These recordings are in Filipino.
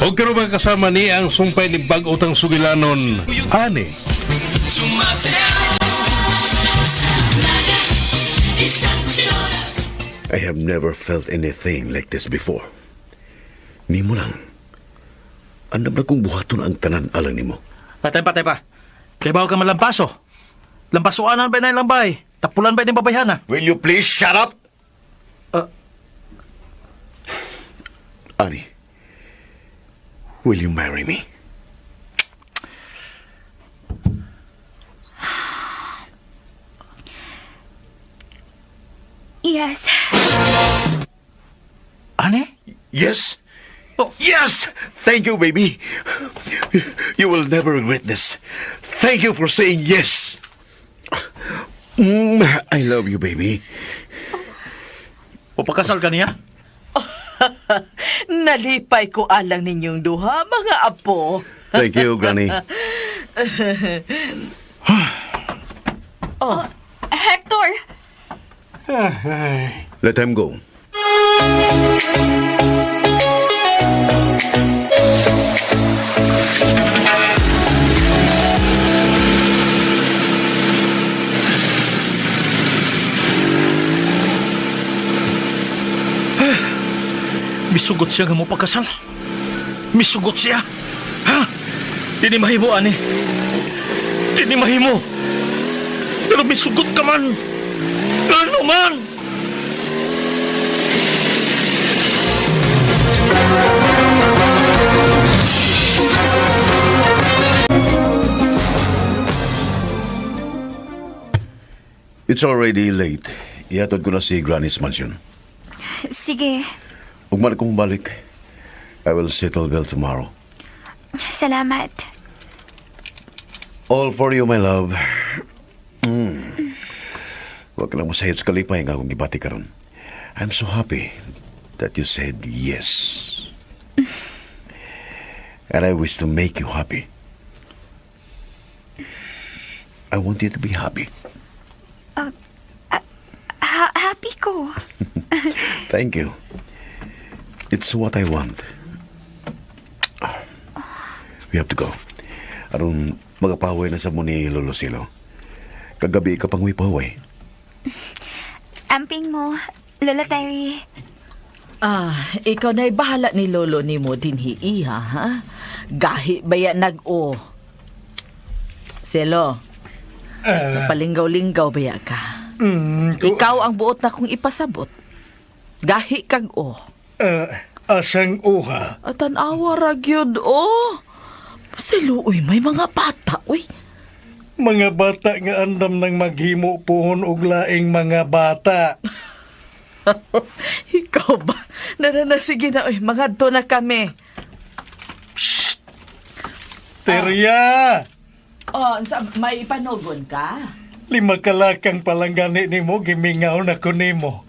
O karon mga kasama ni ang sumpay ni bag-utang sugilanon. Ani. I have never felt anything like this before. Nimo lang. Andam na kong buhaton ang tanan alang nimo. Patay pa. Kaya bago ka malampaso. Lampasoanan ba na yung lambay? Tapulan ba yung babayhana? Will you please shut up? Ani, will you marry me? Yes. Ani? Yes. Oh. Yes! Thank you, baby. You will never regret this. Thank you for saying yes. I love you, baby. O pagkasal ka niya? Nalipay ko alang ninyong duha, mga apo. Thank you, Granny. Hector! Let him go. Misugot siya nga mo pagkasal. Misugot siya. Ha? Dini mahimo, ani. Dini mahimo. Pero misugot ka man. Ano man? It's already late. Ihatod ko na si Granny's mansion. Sige, Huwag man akong balik. I will settle well tomorrow. salamat. All for you, my love. Huwag ka lang masayot sa kalipay nga akong gibati karon. I'm so happy that you said yes. And I wish to make you happy. I want you to be happy. Happy ko. Thank you. It's what I want. We have to go. Aron magapaway na sa mo ni Lolo Silo. Kagabi ka pang wipaway. Amping mo, Lola Terry. Ikaw na'y bahala ni lolo ni mo dinhi iha, ha? Gahi baya nag-o. Selo, napalinggaw-linggaw baya ka. Ikaw ang buot na kong ipasabot. Gahi kag-o. Asang uha? At tanawa ragyod, o. Selo, uy, may mga bata, uy. Mga bata nga andam ng maghimo puhon og laing mga bata. Ikaw ba? Sige na, uy, mga to na kami. Terya! May panogon ka? 5 kalakang palanggani nimo gimingaw na ko nimo.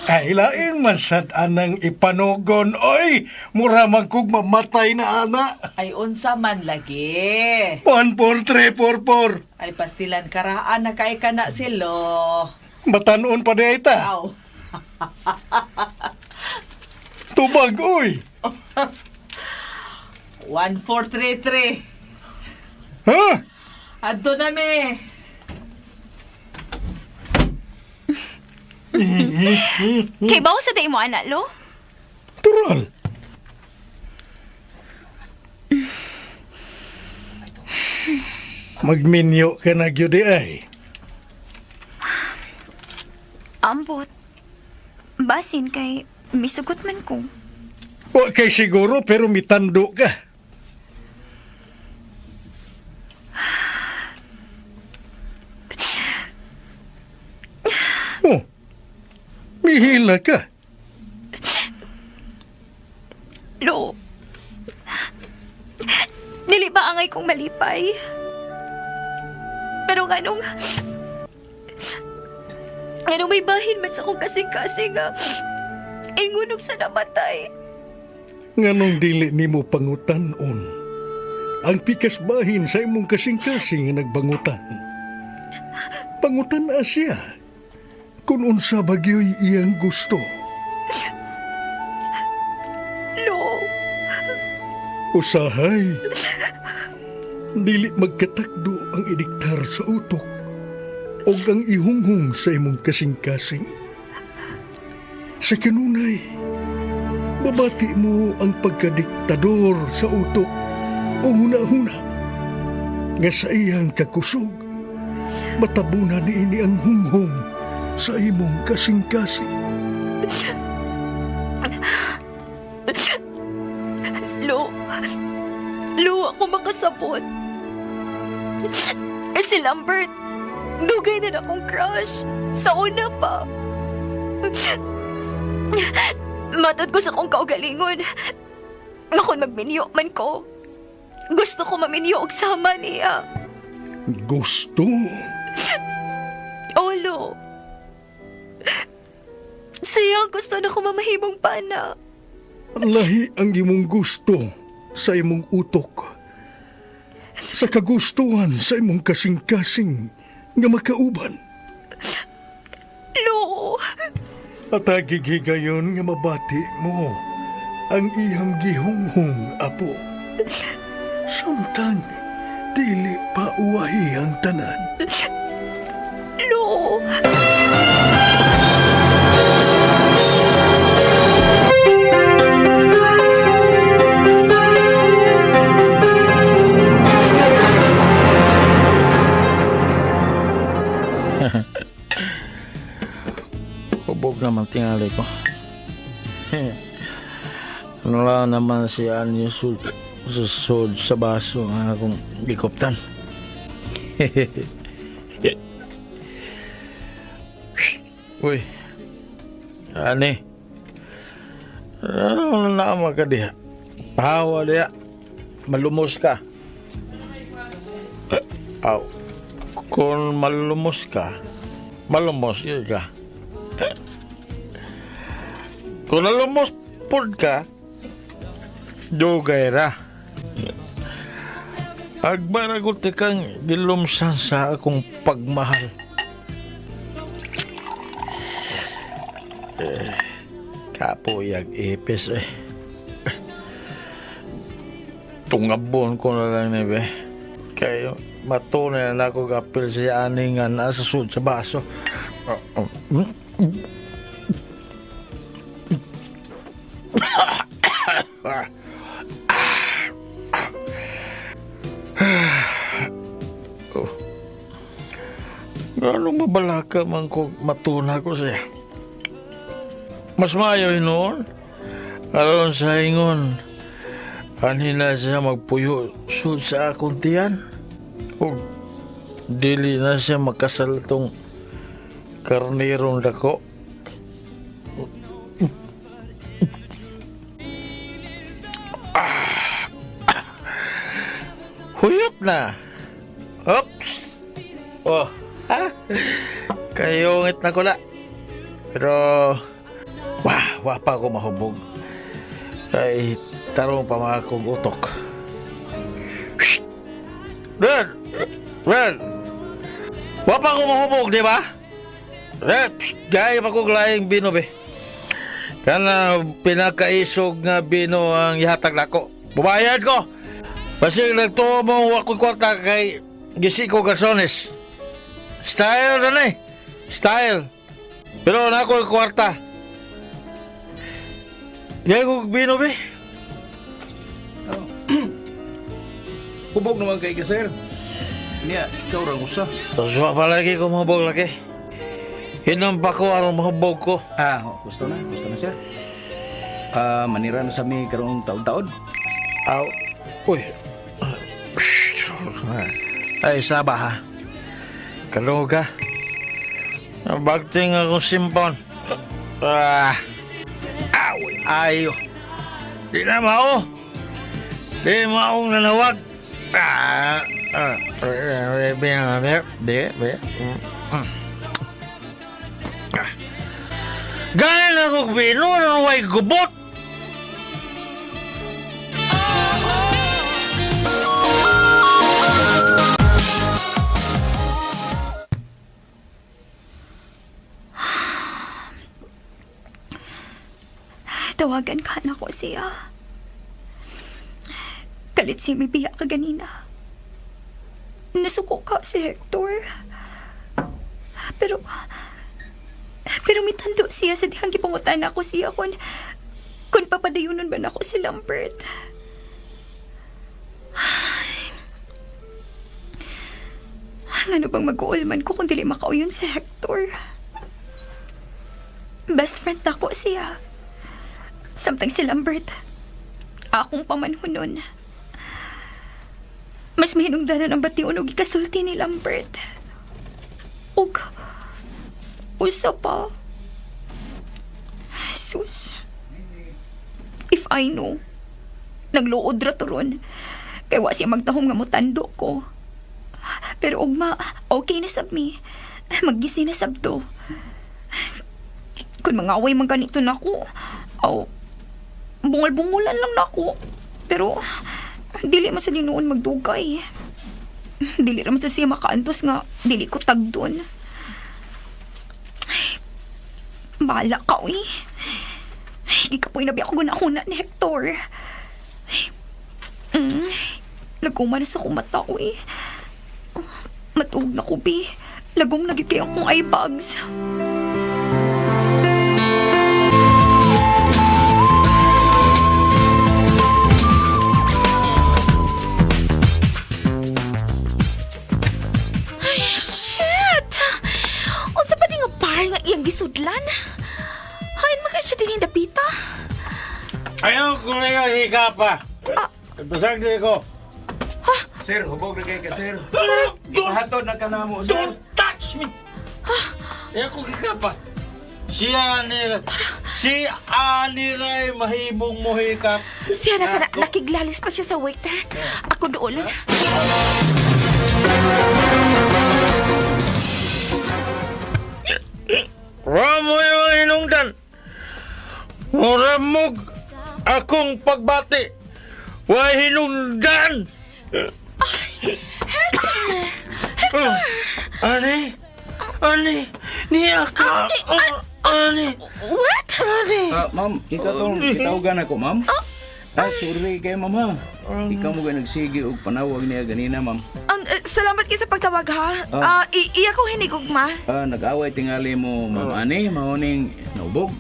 Ay, laing masad anang ipanugon. Oy, mura man kog mamatay na ana. Ay, unsa man lagi. 14344. Ay, pastilan karaan na kay ka na silo. Batanon pa di ita. Aw. Tubag, uy. 1433. Ha? Adto na mi. Kay bawo sa day mo, anak, lo? Tural. Magminyo ka na gyud ay. Ambot. Basin kay misugot man ko. Wa kay siguro pero mitando ka. Oh, mihila ka. Lo, dili ba angay kong malipay? Pero nganong may bahin man sa akong kasing-kasing nga ingunog sa namatay. Nganong dili nimo pangutanon ang pikas bahin sa imong kasing-kasing nga nagbangutan. Pangutan na siya kung unsa bagyo'y iyang gusto. Lo, Usahay. Dili magkatakdo ang idiktar sa utok o ang ihunghong sa imong kasing-kasing. Sa kanunay, babati mo ang pagkadiktador sa utok o huna-huna nga sa iyang kakusog. Matabunan niini ang hunghong sa imong kasing-kasing. Lo, ako makasabot. Si Lambert, dugay na akong crush. Sa una pa. Matod ko sa kong kaugalingon. Makon magminyo man ko. Gusto ko maminyo og sama niya. Gusto? Olo. Siya gusto na ko mamahimong pana. Lahi ang imong gusto sa imong utok. Sa kagustuhan sa imong kasing-kasing nga makauban. Lo. At agigigayon nga mabati mo ang iyang gihunghong apo. Samtang dili pa uwahi ang tanan. Lo. Hubog naman tingali ko. Wala naman si Anyo susod sa baso ng akong gikoptan. Uy, ani, ano na naman ka diha? Pahawa diha, malumos ka. Aw, kung malumos ka, malumos yun ka. Kung nalumos pod ka, dugay ra. Agbaragot kang gilumsan sa akong pagmahal. Kapuyag ipis eh. Tungabon ko na lang be. Kaya matunay na ako kapil siya ani nga nasa sud sa baso. Anong mabalaka man ko matuna ko siya. Mas maayo noon. Aron sa ingon. Anhin na siya magpuyo sud sa akong tiyan. O dili na siya makasaltong karnerong dako. Huyot na. Oops. Oh, ha? Kayungit na ko na. Pero, wah pa ako mahubog. Kay, tarong pa mga akong utok. Shhh! Red! Wah pa ako mahubog, di ba? Red! Gaya pa kong laing bino, be. Kana pinakaisog nga bino ang ihatag nako. Bubayad ko! Basta nagtuo mo ako kwarta kay Gisiko Garzones. Style na eh. Style. Pero na ako kwarta. Gaya ko bino, be. Hubog naman kay ka, sir. Niya, ikaw rang usa. Suswa pa lagi ko mahubog lagi. Hinam pa ko arong mahubog ko. Gusto na, sir. Manira na sa mi karong taon-taon. Aw. Uy. Ay, saba ha. Kaluga. Bagting akong simpon. Ayo. Di na mao. Di maong nanawag. Gaya na kong bino ng way gubot. Tawagan ka na ko siya. Kalit siya may biya ka ganina. Nasuko ka si Hector. Pero may tando siya sa dihang gipangutan ako siya kung papadayunon ba na ako si Lambert. Ano bang mag-uulman ko kung dili makauyon si Hector? Best friend ako siya. Samtang si Lambert, akong pamanhunon. Mas mahinungdanan ang batiun o ikasulti ni Lambert. Usa pa. Jesus. If I know, nagluod ra turon. Kaya wa siya magtahom nga mutando ko. Pero ugma, okay na sab mi. Maggisi na sab to. Kung mga away man ganito na ko, bungal-bungulan lang na ako. Pero, dili man sa dinuon magdugay. Dili raman sa siya makaantos nga, dili ko tagdon. Bahala ka, uy. Hindi ka po inabi ako gunahuna ni Hector. Laguma na sa kumata, uy. Matuog na ko, bi. Lagong lagi kayo akong eye bags. Iyang gisudlan. Hain maka siya din dapita. Ayaw ko na yung higa pa. Basag din ko. Sir, hubog na kayo ka, sir. Ipahatod na ka na mo, sir. Don't touch me! Ayaw ko higa pa. Si Anilay mahimong mo hikap. Siya nakiglalis pa siya sa waiter. Ako doon. Ramo yung hinungdan. Ramog akong pagbati. Why hinungdan? Ani, niya ka. Ani. What? Ma'am, ikaw tong gitawagan ako, ma'am. Sorry kayo, ma'am, ha. Ikaw mo ka nagsigi og panawag niya ganina, ma'am. Salamat kayo sa pagtawag, ha? Iya ko hinigugma. Nag-away tingali mo, ma'am Ani, mauning naubog.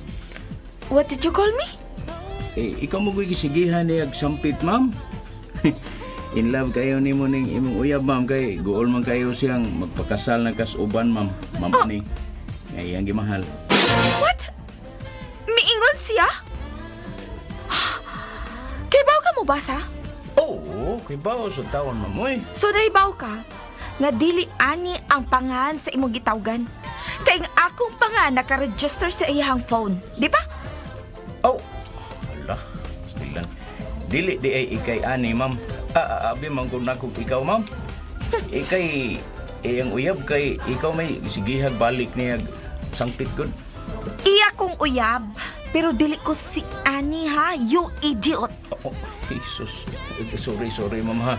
What did you call me? Ikaw mo gisigihan niya sampit, ma'am. In love kayo ni mo ning imong uyab, ma'am, kay gool man kayo siyang magpakasal na kasuban, ma'am. Ma'am Ani. Ngayang gimahal. What? Miingon siya? Kay baw ka mo basa? Oo, kay bawo sa tawon, ma'am, oy. So naibaw ka nga dili ani ang pangan sa imong gitawgan. Kay ang akong pangan naka-register sa iyang phone, di ba? Oh, ala, stilan. Dili di ay ikay ani, ma'am. Abi man kung nakog ikaw, ma'am. Ikay, ang uyab kay ikaw may sigihag balik niya sangpit good. Iya kong uyab, pero dili ko si Ani, ha? You idiot! Oh, Jesus. Sorry, ma'am, ha.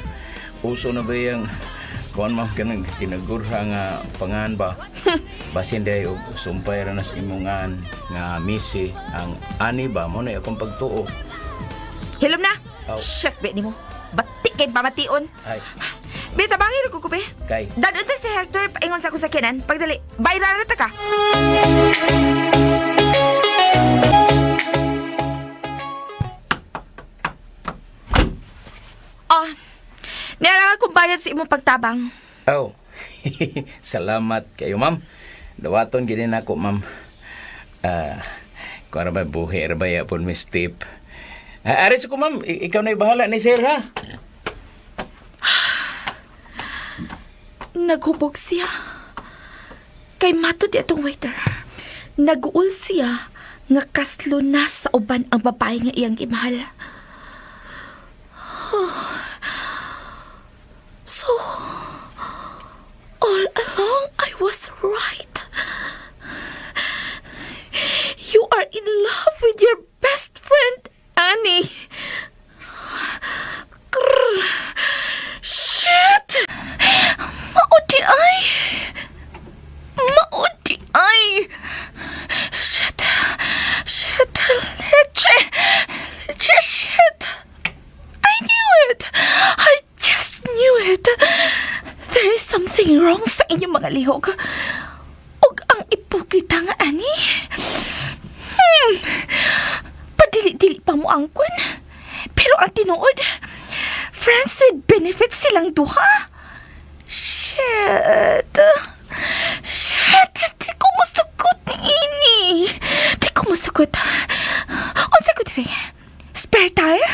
Uso na ba yung kuhan, ma'am, kanang tinagurha nga pangan ba? Basin dayo, sumpay ra nas imungan nga misi ang ani ba? Mo na akong pagtuo. Hilom na! Aw. Shit, be ni mo. Batik kay pamation. Ay, Be, tabangin ko be. kay. Dadun ta si Hector, paingon sa kusakinan. Pagdali, bayrara ta ka. Niarangan kong bayad sa imong pagtabang. Oh, salamat kayo, ma'am. Dawaton gini na ako, ma'am. Kung ano ba, buhi, ba ya po, Miss Tip. Aris ko, ma'am. Ikaw na'y bahala ni sir, ha? Naghubog siya. Kay matod itong waiter. Naguol siya nga kaslo na sa uban ang babae nga iyang imahal. So, all along I was right. You are in love with your best friend, Annie. Grr. Shit! Maudi ay! Shit! Leche! Shit! I knew it! palihog. Ug ang ipokrita nga ani. Padili-dili pa mo angkon. Pero ang tinuod, friends with benefits silang duha. Shit. Di ko masugot ni ini. Di ko masugot. Unsa ko diri? Spare tire?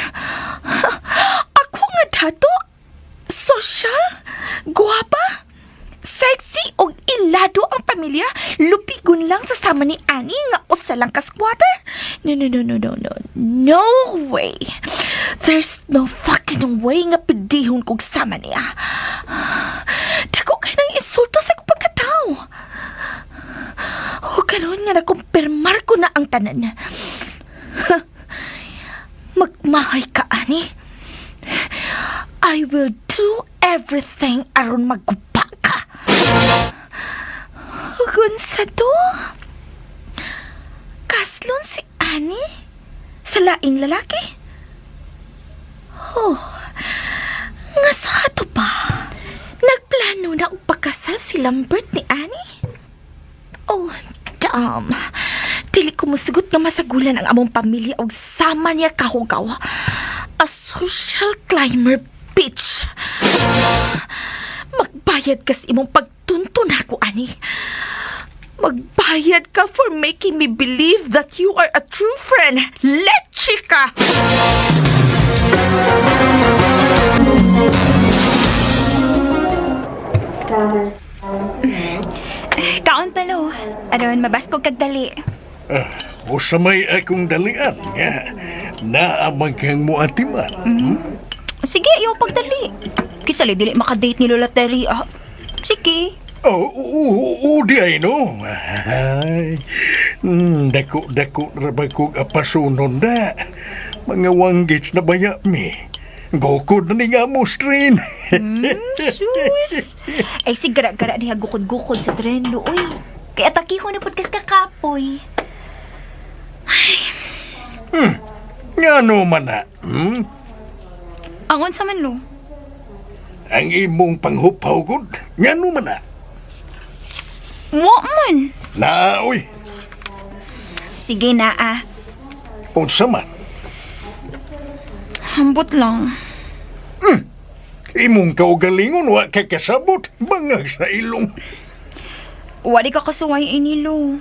Ako nga dato? Social? Guwapa? Sexy o ilado ang pamilya, lupigon lang sa sama ni Ani nga usa lang ka squatter? No. No way. There's no fucking way nga pidihon kong sama niya. Dako ka nang insulto sa kong pagkatao. O karon nga nakumpirmar ko na ang tanan. Magmahay ka, Ani. I will do everything aron maggupa ka. Gunsa to? Kaslon si Ani? Sa laing lalaki? Oh, nga sa ato ba? Nagplano na og pakasal si Lambert ni Ani? Oh, damn. Dili ko musugot nga masagulan ang among pamilya og sama niya kahugaw. A social climber bitch. Magbayad ka sa imong pagtuntun ako, Ani. Magbayad ka for making me believe that you are a true friend. Leche ka! Kaon palo. Aron mabaskog kag dali. O sa may akong dalian nga, naamang kang muatiman. Sige, ayaw pagdali. Kisali dili makadate ni Lola Terry. Sige. Di ay no. Ay, dako rabag kong apasunon da. Mga wanggits na baya mi. Gukod na ni nga mo strain. Sus. Ay, sigara-gara niya gukod-gukod sa treno, uy. Kaya takiho na podcast kakapoy. Nga no man na. Angon sa man, lo. Ang imong panghupaw gud. Nga no man na. Mo man. Na, uy. Sige na, Unsa man. Hambot lang. Imong kaugalingon wa kay kasabot. Bangag sa ilong. Wali ka kasuway inilo.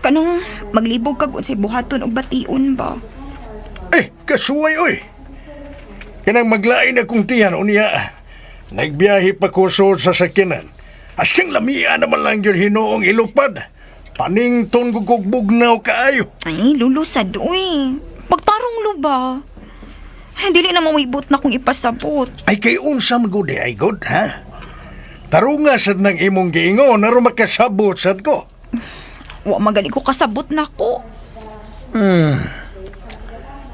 Kanang maglibog kag sa buhaton og bation ba? Kasuway, oy. Kanang maglain akong tiyan o niya. Nagbiyahe pa ko sa sakyanan. Askang lamia naman lang yun hinoong ilupad. Panington gugugbugnaw kaayo. Ay, lulusad, uy. Pagtarong lo ba? Dili na mawibot na kung ipasabot. Ay kay unsa magudi ay god, ha? Tarunga sad ng imong giingon aron makasabot sad ko. Wa magali ko kasabot na ko.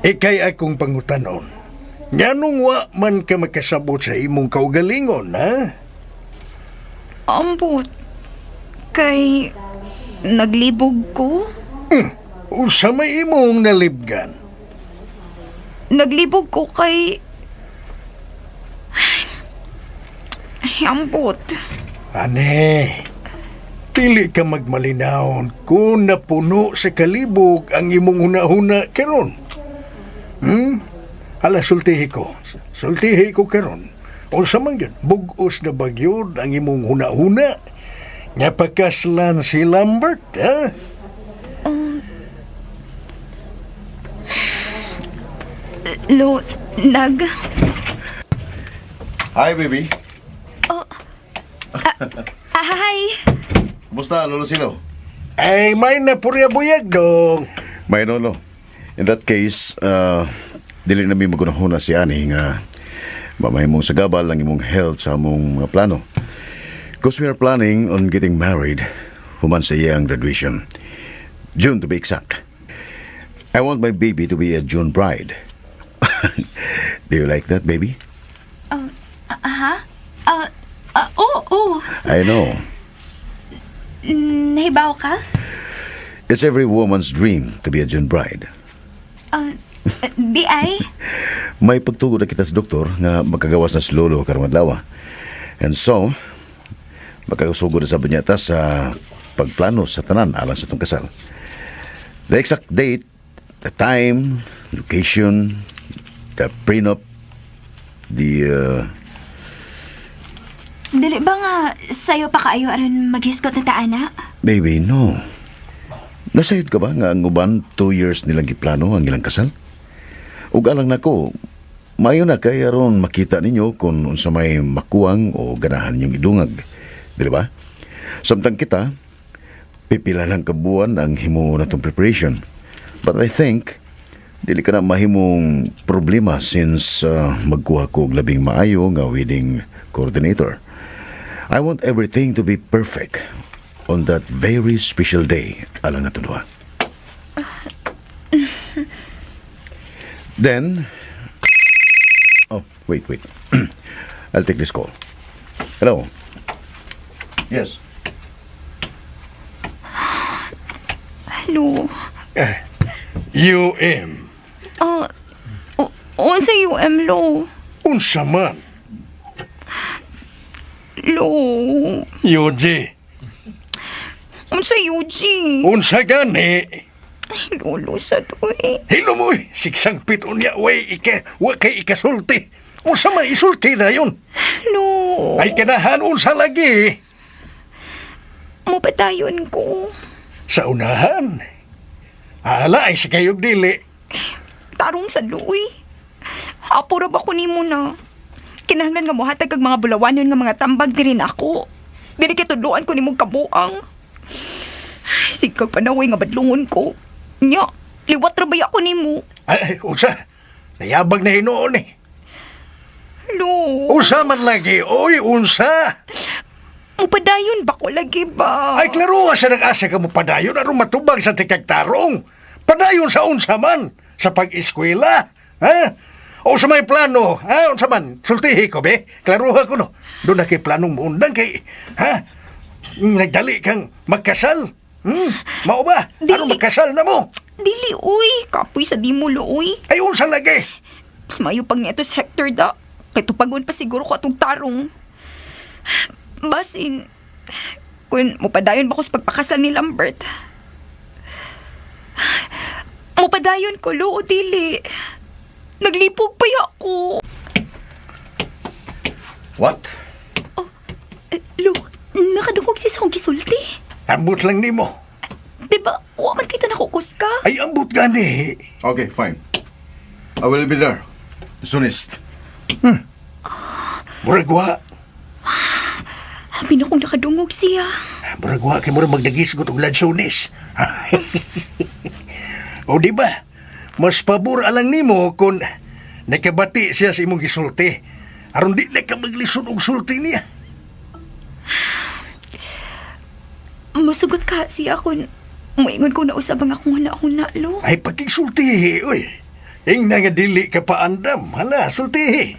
Ikay akong pangutanon. Nganong wa man ka makasabot sa imong kaugalingon, ha? Ambot. Kay naglibog ko? Unsa may imong nalibgan? Naglibog ko kay... Ay, ambot. Ane, pili ka magmalinaon kung napuno sa kalibog ang imong huna-huna karon. Hala, sultihi ko. Sultihi ko karon. Unsa man yun, bugos na bagyod ang imong huna-huna. Nga pakaslan si Lambert, ha? Hi, baby. Hi. Kumusta, Lolo Silo? Ay, may napurya-buyag dong. May Lolo. In that case, dili na mi magunahuna si Ani nga mamay mong sagabal ang imong health sa among mga plano. Because we are planning on getting married human sa iyang graduation. June to be exact. I want my baby to be a June bride. Do you like that, baby? Oo. I know. Nahibaw ka? It's every woman's dream to be a June bride. Di ay? May pagtugod na kita sa doktor nga magkagawas na si Lolo karon adlaw. And so, Makakasugod sa bunyata sa pagplano sa tanan alang sa itong kasal. The exact date, the time, location, the prenup, the Dili ba nga sayo pa kaayo aron maghisgot na taana? baby, no. Nasayod ka ba nga ang uban 2 years nilang giplano ang ilang kasal? Ug alang nako, mayo na kay aron makita ninyo kung unsa may makuwang o ganahan yung idungag. Dili ba? Samtang kita, pipila lang kabuan ang himo natong preparation. But I think, dili ka na mahimong problema since magkuha ko og labing maayo nga wedding coordinator. I want everything to be perfect on that very special day, alang nato duha. Then, oh, wait. I'll take this call. Hello? Yes. Hello. UM. Unsa UM lo? Unsa man? Lo. UJ. Unsa UG? Unsa gani? Ay, lolo sa to eh. Hilo mo siksang piton niya, wa kay ikasulti. Unsa man isulti na yun? Lo. Ay kanahan unsa lagi. Mupatayon ko. Sa unahan. Ala ay sa kayog dili. Tarong sa luoy. Apura ba ko nimo na? Kinahanglan nga mohatag kag mga bulawanon nga mga tambag di rin ako. Dili kitudloan ko nimo kabuang. Sigkag panaway nga badlungon ko. Nya, liwat ra ba ako nimo? Ay, unsa? Nayabag na hinoon eh. Lo. Unsa man lagi, oy, unsa? Mupadayon ba ko lagi ba? Ay, klaro nga sa nag-asa ka mo padayon aron matubag sa tikagtarong. Padayon sa unsa man, sa pag-eskwela, ha? O sa may plano, ha? Unsa man, sultihi ko, be? Klaruha ko, no? Doon na kay planong muundang kay, ha? Nagdali kang magkasal. Mao ba? Ano magkasal na mo? Dili, uy. Kapoy sa di mo, lo, uy. Ay, unsa lagi? Mas mayo pag neto sa Hector da. Kay tupagon pa siguro ko atong tarong. Basin, kung mupadayon ba ko sa pagpakasal ni Lambert? Mupadayon ko, lo, o dili. Naglipog pa ako. What? Lo, nakadungog siya sa akong gisulti. Ambot lang ni mo. Diba, huwag man kita nakukus ka. Ay, ambot gani. Okay, fine. I will be there. The soonest. Muragwa. Habi na kong nakadungog siya. Muragwa kay murag magdagisgot og ladsones. O di ba? Mas pabor alang nimo kung nakabati siya sa imong gisulti. Aron di na ka maglisod og sulti niya. Masugot ka siya kung muingon ko na usab ang akong huna-huna, lo. Ay pagkisultihi, oy. Ing nga dili ka paandam. Hala, sultihi.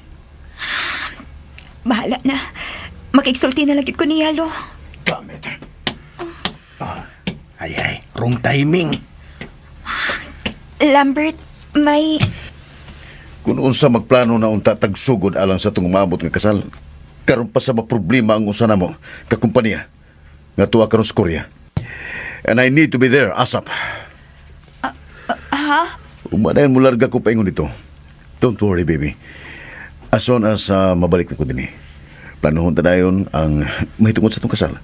Bahala na. Makiksulti na lagit ko niya, lo. Damn it. Ay, wrong timing. Lambert, may... Kung unsa magplano na unta tagsugod alang sa itong umabot nga kasal, karon pa sa problema ang usa namo kakumpanya nga tuwa karon sa Korea. And I need to be there ASAP. Ha? Umadayon mo larga ko paingon dito. Don't worry, baby. As soon as mabalik na ko din planohon tadayon ang mahitungod sa itong kasal.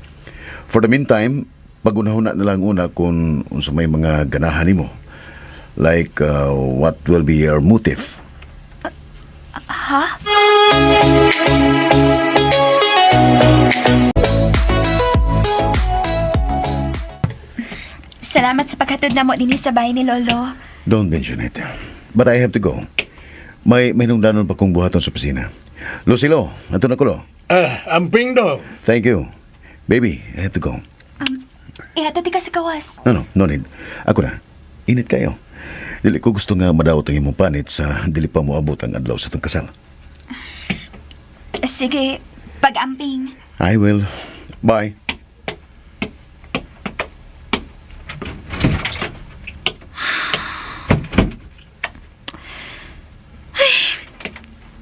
For the meantime, pagunahon na lang una kung unsa may mga ganahan nimo. Like what will be your motive. Ha? Salamat sa paghatod na mo din sa bahay ni Lolo. Don't mention it. But I have to go. May nungdanon pa kong buhaton sa opisina. Lucilo, ato na ko, lo. Amping dong. Thank you. Baby, I have to go. Ihatati ka sa kawas. No need. Ako na. Init kayo. Dili ko gusto nga madawat ang imong panit sa dili pa mo abot ang adlaw sa itong kasal. Sige, pag-amping. I will. Bye.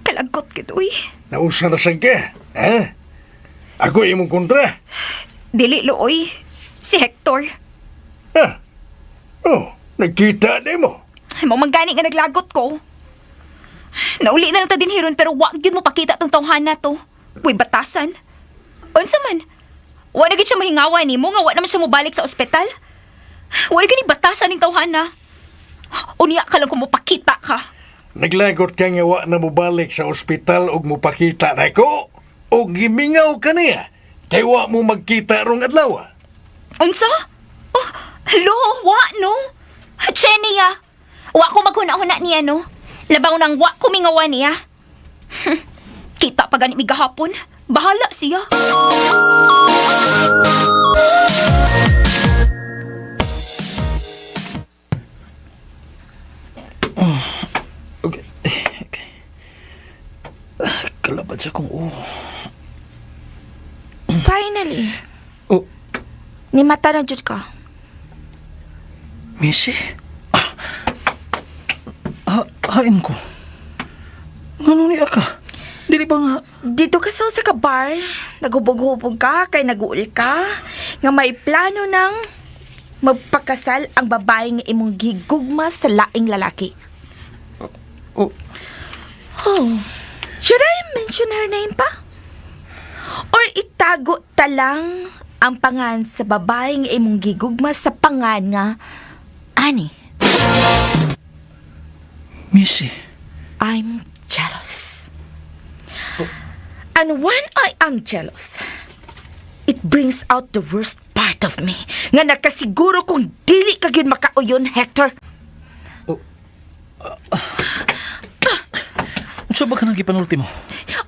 Kalagot kit, uy. Nausa na sang ka, ha? Ako imong kontra. Dili, Looy. Si Hector. Ha? Oh, nagkita di mo. Mo manggani nga naglagot ko. Nauli na lang ta din hiron pero wag yun mo pakita tong tawhana to. Uy, batasan. Unsa man? Wa na gid siya mahingawa ni mo nga wa naman siya mobalik sa ospital. Wa gani batasan ning tawhana. Unya ka lang kung mopakita ka. Naglagot ka nga wa na mo balik sa ospital og mo pakita na ko. O gimingaw ka niya. Kay wa mo magkita rong adlaw. Unsa? Oh, hello, wa no? Chenia. Wa ko maghuna-huna niya no. Labaw nang wa ko mingawa niya. Kita pa gani mi gahapon. Bahala siya. Okay. Kalabad sa kong Finally, Oh, ni mata na jud ka. Missy? Hain ko. Ngano niya ka? Dili ba nga? Dito ka sa ka bar, naghubog-hubog ka, kay naguul ka, nga may plano ng magpakasal ang babae nga imong gigugma sa laing lalaki. Oh, Oh, should I mention her name pa? Or itago ta lang ang pangan sa babae nga imong gigugma sa pangan nga Ani? Missy. I'm jealous. And when I am jealous, it brings out the worst part of me. Nga nakasiguro kung dili ka gyud makauyon, Hector. Unsa ba ka nang gipanulti mo?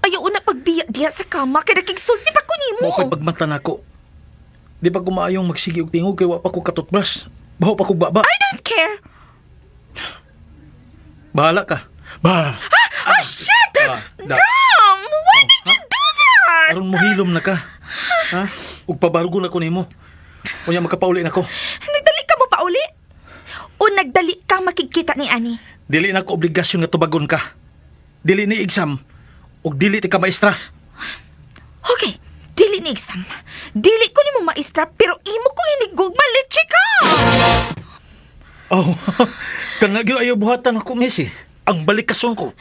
Ayaw na pagbiya diya sa kama kay nakigsulti pa ko nimo. Mo pa'y pagmata nako. Di ba kumaayong magsigi og tingog kay wa pa ko katutbras? Baho pa ko baba. I don't care. Bahala ka. Shit! Da. Damn! Why did you do that? Aron mo hilom na ka. Ha? Ug pabargo na ko nimo. Unya makapauli na ko. Nagdali ka mo pa uli? O nagdali ka makikita ni Ani? Dili na ko obligasyon nga tubagon ka. Dili ni exam. Ug dili ti ka maestra. Okay, dili ni exam. Dili ko ni mo maestra, pero imo ko inigugma, leche ka! Oh, kanagyo ayaw buhatan ako, Missy. Ang balikason ko.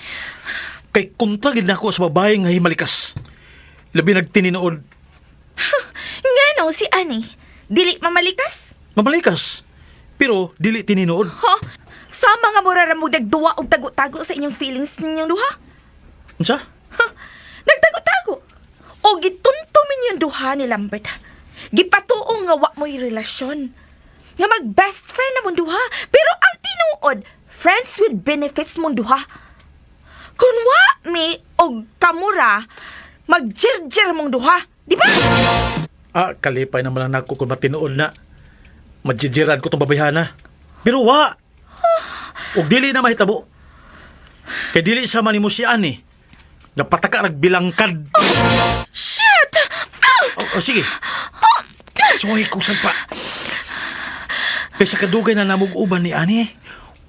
Kay kontra gid nako sa babae nga himalikas. Labi nagtininood. Nga no, si Ani, dili mamalikas? Mamalikas. Pero dili tininood. Ha? Sama nga mura mo nagduwa og tago-tago sa inyong feelings ninyong duha? Unsa? Ha? Nagtago-tago. O gituntumin yung duha ni Lambert. Gipatuo nga wa mo'y relasyon. Nga mag-best friend na mong duha. Pero ang tinuod, friends with benefits mong duha. Kung wa mi o kamura, mag-jer-jer mong duha. Di ba? Kalipay naman lang ako kung matinood na. Majijiran ko itong babayhana. Pero wa. O dili na mahitabo. Kay dili sa manimo si Ani. Napataka nagbilangkad. Shit! Sige. Suhay kong sagpa. Kaya sa kadugay na namug-uban ni Ani,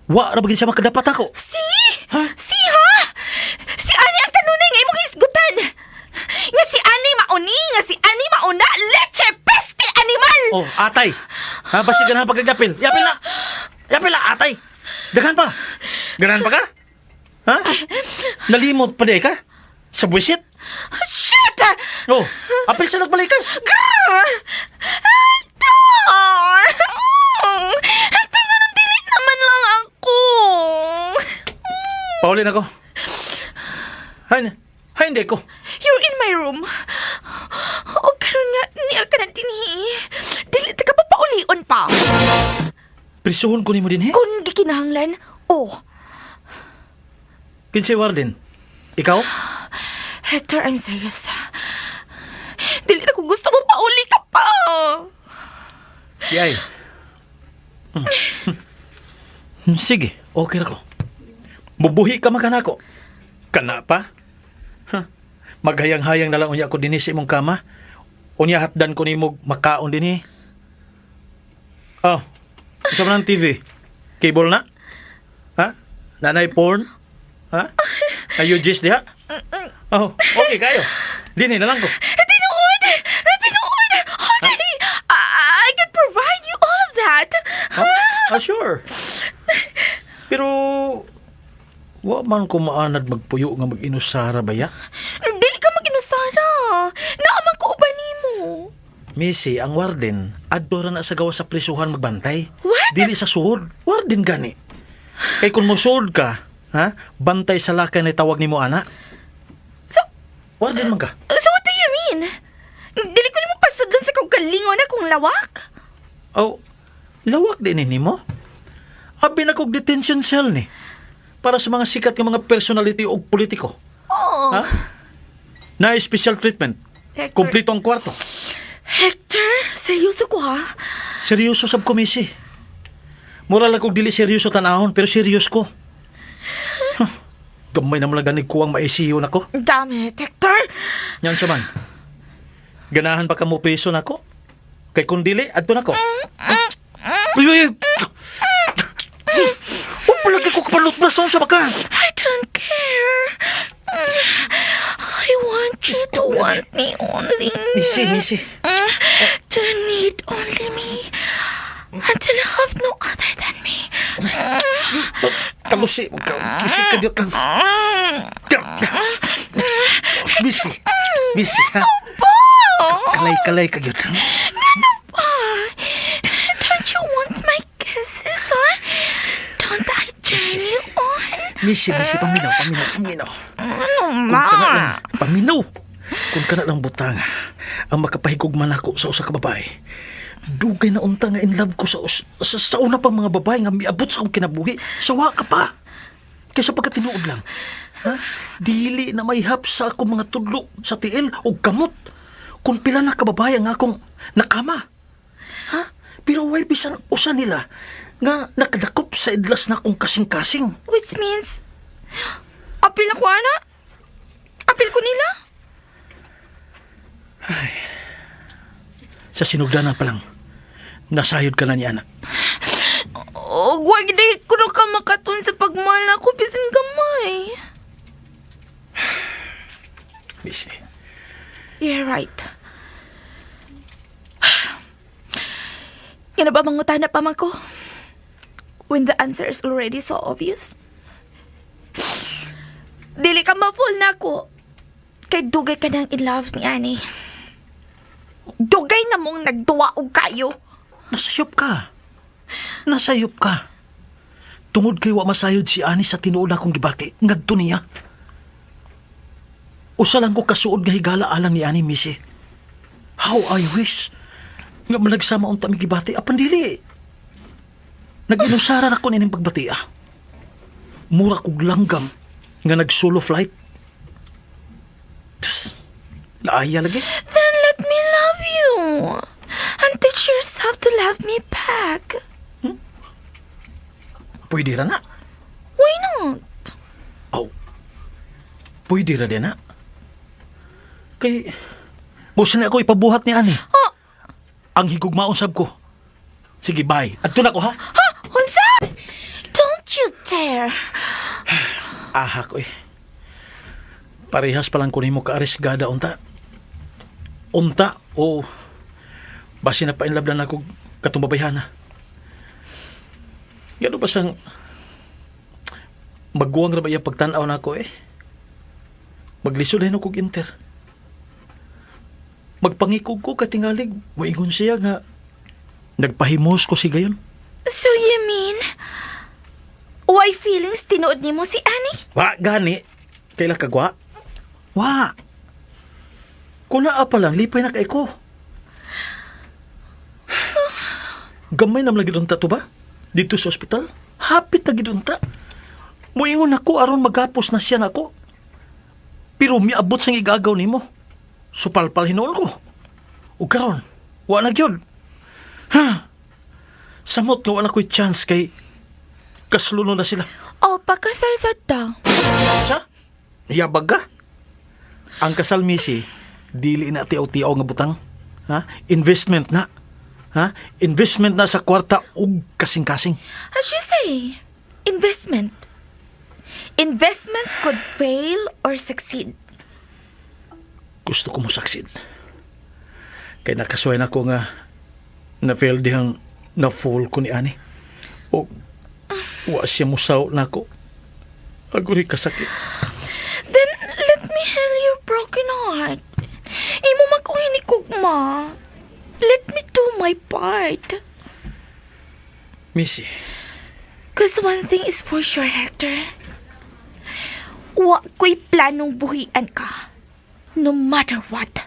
wa na bagay siya makadapat ako. Si? Ha? Si ha? Si Ani ang kanunay nga imong hisgutan. Nga si Ani mauni, nga si Ani mauna, leche peste animal! Oh, atay. Ha, basi ganahan pagkagapil. Yapil na. Yapil na, atay. Daghan pa. Ganahan pa ka? Ha? Nalimot pa di ka? Sa buwisit? Shit! Oh, apil sa nagbalikas. Hector! Hector, ganun dilit naman lang ako. Paulin ako. Hay, hindi ko. You're in my room. O karon nga, niya ka na dinhi. Dilit ka pa paulion pa. Prisuhon ko ni mo din, he? Kung gikinahanglan, oh. Kinsay Warden? Ikaw? Hector, I'm serious. Dili na ko gusto mo pauli ka pa. Yay. Sige, okay na ko. Bubuhi ka magana ko. Kana pa? Maghayang-hayang na lang unya ko din sa imong kama. Unya hatdan ko nimo makaon din. Oh, isa man ang TV. Cable na? Ha? Nanay porn? Ha? Ayo gist diha? Oh, okay kayo. Dini na lang ko. Tinuod! Tinuod! Okay! Sure. Pero, wa man ko maanad magpuyo nga mag-inusara ba ya? Dili ka mag-inusara. Naaman ko uban nimo. Missy, ang warden, adto ra na sa gawa sa prisuhan magbantay. What? Dili sa suod. Warden gani. Kay kung mosuod ka, ha? Bantay sa lakay na tawag nimo ana. So, Warden man ka. so what do you mean? Dili ko nimo pasudlon sa kaugalingon na kung lawak. Oh, lawak din nimo. Abi na kog detention cell ni. Para sa mga sikat nga mga personality o politiko. Oh. Ha? Na special treatment. Hector. Kompleto ang kwarto. Hector, seryoso ko ha? Seryoso sab ko, Missy. Moral ako dili seryoso tanahon, pero serious ko. Huh. Gamay naman lang ganig ko ang ma-ICU na ko. Damn it, Hector. Yan sa man. Ganahan pa ka mo preso na ko? Kay kung dili, adto na ko. Uy! Huwag palagi ko kapalot-blason sa baka. I don't care. I want you to want me only. Missy. To need only me. And to love no other than me. Kamusi. Missy, kadyot lang. Missy, ha? Kalay-kalay kadyot lang. Don't you want my kisses, huh? Don't I turn you on? Missy, paminaw. Ano Kung ma? ka na lang, paminaw. Kung ka na lang butang, ang makapahigugman ako sa usa ka babae, dugay na unta nga in love ko sa una pang mga babae nga miabot sa akong kinabuhi. Sawa ka pa. Kaysa pagkatinuod lang. Ha? Dili na may hap sa akong mga tudlo sa tiil o kamot. Kung pila na kababae nga akong nakama. Ha? Pero why bisan usa nila nga nakadakop sa idlas na akong kasing-kasing. Which means, apil ako, ana? Apil ko nila? Sa sinugdanan pa lang, nasayod ka na ni anak. Oh, wag di ko na ka makatun sa pagmahal ako, bisan gamay. Missy. You're right. Yan na ba mangutan na pa man ko? When the answer is already so obvious. Dili ka ma-fall na ako. Kay dugay ka nang in love ni Ani. Dugay na mong nagduwa og kayo. Nasayop ka. Tungod kay wa masayod si Ani sa tinuod akong gibati, ngadto niya. Usa lang ko kasuod nga higala alang ni Ani, Missy. How I wish nga malagsama unta mi gibati apan dili. Nag-inusara ako nining pagbati ah. Mura kog langgam nga nag-solo flight. Laaya lagi. Then let me love you. And teach yourself to love me back. Pwede ra na. Why not? Oh. Pwede ra din na. Kay busa na ako ipabuhat ni Ani. Oh. Ang higugmaon sab ko. Sige, bye. Adto na ko ha. Ha? Unsa? Don't you dare. Aha ko eh. Parehas pa lang ko nimo ka-arisgada unta. Unta o basi na pa-inlove na ako katong babayhana. Gano ba sang magguwang ra ba iya pagtan-aw na ako eh. Maglisod na kog inter. Magpangikog ko katingalig, moingon siya nga nagpahimos ko si gayon. So you mean, why feelings tinuod nimo si Ani? Wa, gani. Kaila kagwa? Wa. Kung naa pa lang, lipay na kay ko. Gamay nam lagi dunta to ba? Dito sa ospital? Hapit na gidunta. Muingon ako aron magapos na siya nako. Pero miabot sang igagaw nimo. Supalpal hinuon ko. Ug karon, wa na gyud. Ha? Samot nga wala ko'y chance kay kasluno na sila. O, pakasal sa daw. Sa? Yabag ka? Ang kasal, Missy, dili na tiaw-tiaw nga butang. Ha? Investment na. Ha? Investment na sa kwarta ug kasing-kasing. As you say, investment. Investments could fail or succeed. Gusto ko mo saksid. Kaya nakasuhay na ko nga na-fail dihang na-fall ko ni Ani. O, wa siya musaw na ko. Aguri kasakit. Then, let me heal your broken heart. Imo makuhinikugma. Let me do my part. Missy, Cause one thing is for sure, Hector. Wa ko'y planong buhian ka. No matter what.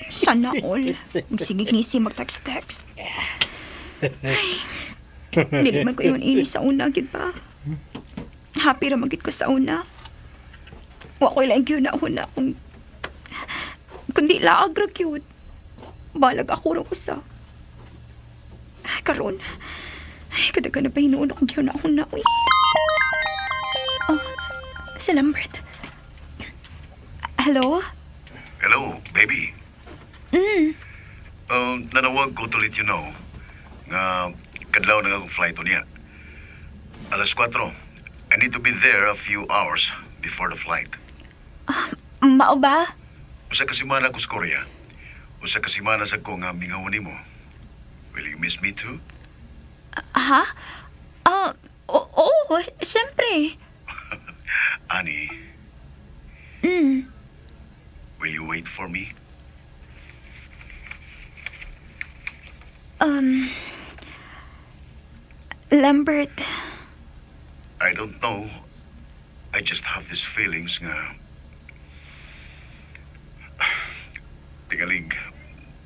Sana all. Sige nisi mag-text-text. Ay, dili man ko yun ini sa una, gid ba? Happy ra magit ko sa una. Wa ko lang yun na una kundi laag ra cute. Balag ako rin ko sa. Karon, kada ka na pa hinuun akong yun na una. Uy. Oh, si Lambert. Hello? Hello, baby. Nanawag ko to let you know nga kadlaw na akong flight niya. Alas 4. I need to be there a few hours before the flight. Mao ba? Usa ka semana ko sa Korea. Usa ka semana sa ko nga mingawan nimo. Will you miss me too? Ha? Oo, siyempre. Annie, will you wait for me? Lambert, I don't know. I just have these feelings nga... Tingaling,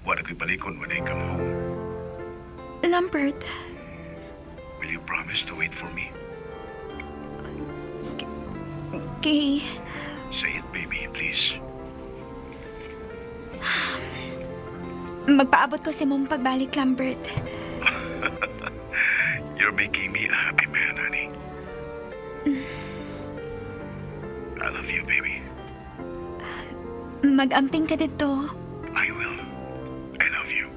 wala ko'y balikon when I come home. Lambert, Will you promise to wait for me? kay... Say it, baby, please. Magpaabot ko sa mong pagbalik, Lambert. You're making me a happy man, honey. I love you, baby. Mag-amping ka dito. I will. I love you.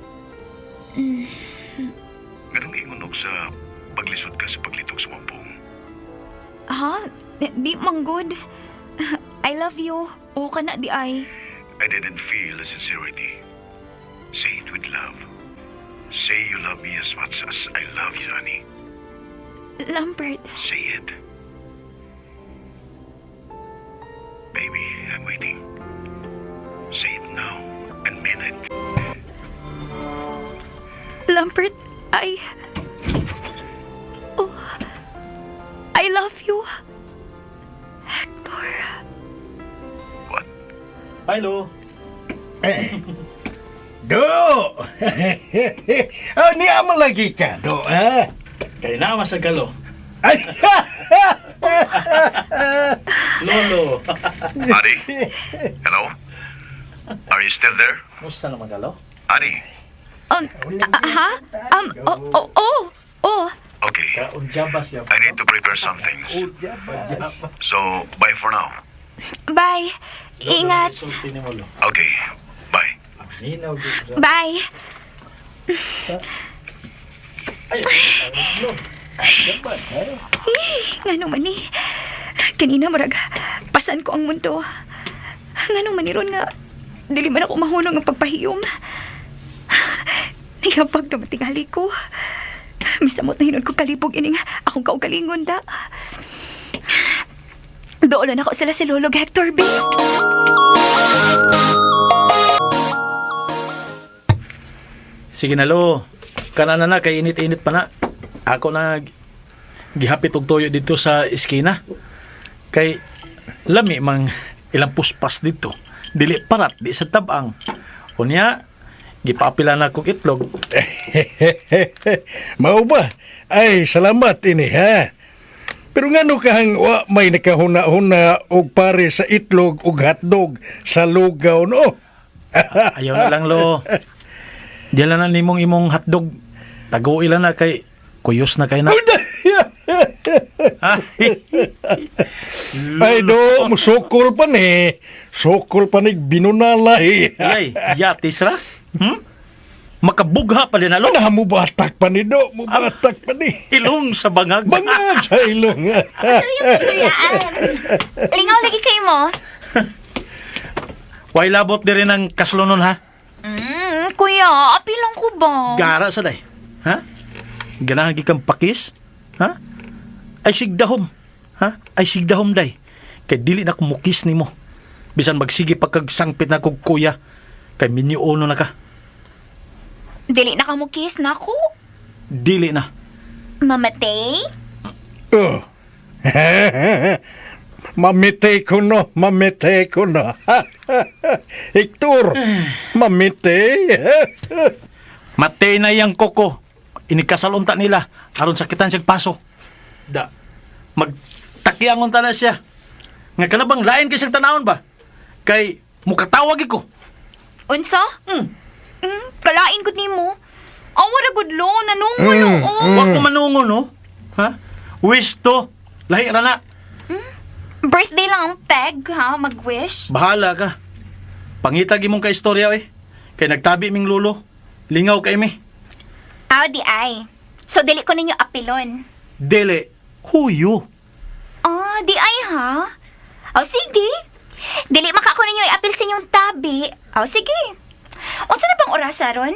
Ganong ingunog sa paglisod ka sa paglitog sa mampong. Ha? Di manggod. I love you. O ka na, di ay. I didn't feel the sincerity. Say it with love. Say you love me as much as I love you, honey. Lambert, Say it. Baby, I'm waiting. Say it now and mean it. Lambert, Oh, I love you. Hector. What? Hello. Do! Niya mo lagi ka, do, ha? Kay na masagalo. Ay, Lolo. Ari? Hello? Are you still there? Musta naman galo? Ari? Ha? Oh. Okay. Kaunjabas ya. I need to prepare some things. So, bye for now. Bye. Ingat. Okay. Bye. Bye. Nga naman ni. Kanina marag, pasan ko ang mundo. Nga naman ni ron nga, dili man ako mahunong ang pagpahiyom. Niyapag na matingali ko. Misamot na hinon ko kalibog ining akong kaugalingon da. Doon ako sila si Lolo Hector B. Sige na lo. Kanana na kay init-init pa na. Ako na gihapit og toyo dito sa iskina. Kay lami mang ilang puspas dito. Dili parat di sa tabang. Unya gipapila na kog itlog. Mao ba? Ay, salamat ini, ha? Pero ngano kahang wa may nakahuna-huna og pare sa itlog ug hotdog sa lugaw, no? Ayaw na lang lo. Diyan na nimong imong hotdog. Tago ilan na kay kuyos na kay na. Ay, do, musukol pa ni. Sukol pa ni binunalay. Yay, yatis ra? Makabugha pa din na, lo. Ano mo batak pa ni Do? Mo batak pa ni. Ilong sa bangag. Bangag sa ilong. Istoryaan. Lingaw lagi kay mo. Way labot din rin ng kaslonon, ha? Kuya, apilang ko ba? Gara sa day. Ha? Ganahan kang pakis? Ha? Ay sigdahom. Ha? Ay sigdahom day. Kay dili na kumukis ni mo. Bisan magsige pagkagsangpit na kog kuya. Kay miniuno na ka. Dili na ka mo kiss na ako. Dili na. Mamatay? Oh. Mamite ko no. Hector, mamite. Matay na yang koko. Inikasalunta nila. Aron sakitan siyang paso. Da. Magtakiangon ta na siya. Nga kalabang lain kay siyang tanawon ba? Kay mukatawag ko. Unsa? Kalain gud nimo. Awara gud lo, nanungon oo. Wa ko manungon, no? Ha? Wish to. Lahi ra na. Birthday lang ang peg, ha? Mag-wish. Bahala ka. Pangitag imong kaistorya, eh. Kay nagtabi ming lulo. Lingaw kay mi. Aw, di ay. So, dili ko ninyo apilon. Dili. Huyo. Di ay, ha? Aw, sige. Dili maka ko ninyo i-apil sa inyong tabi. Aw, sige. Unsa na bang orasa ron?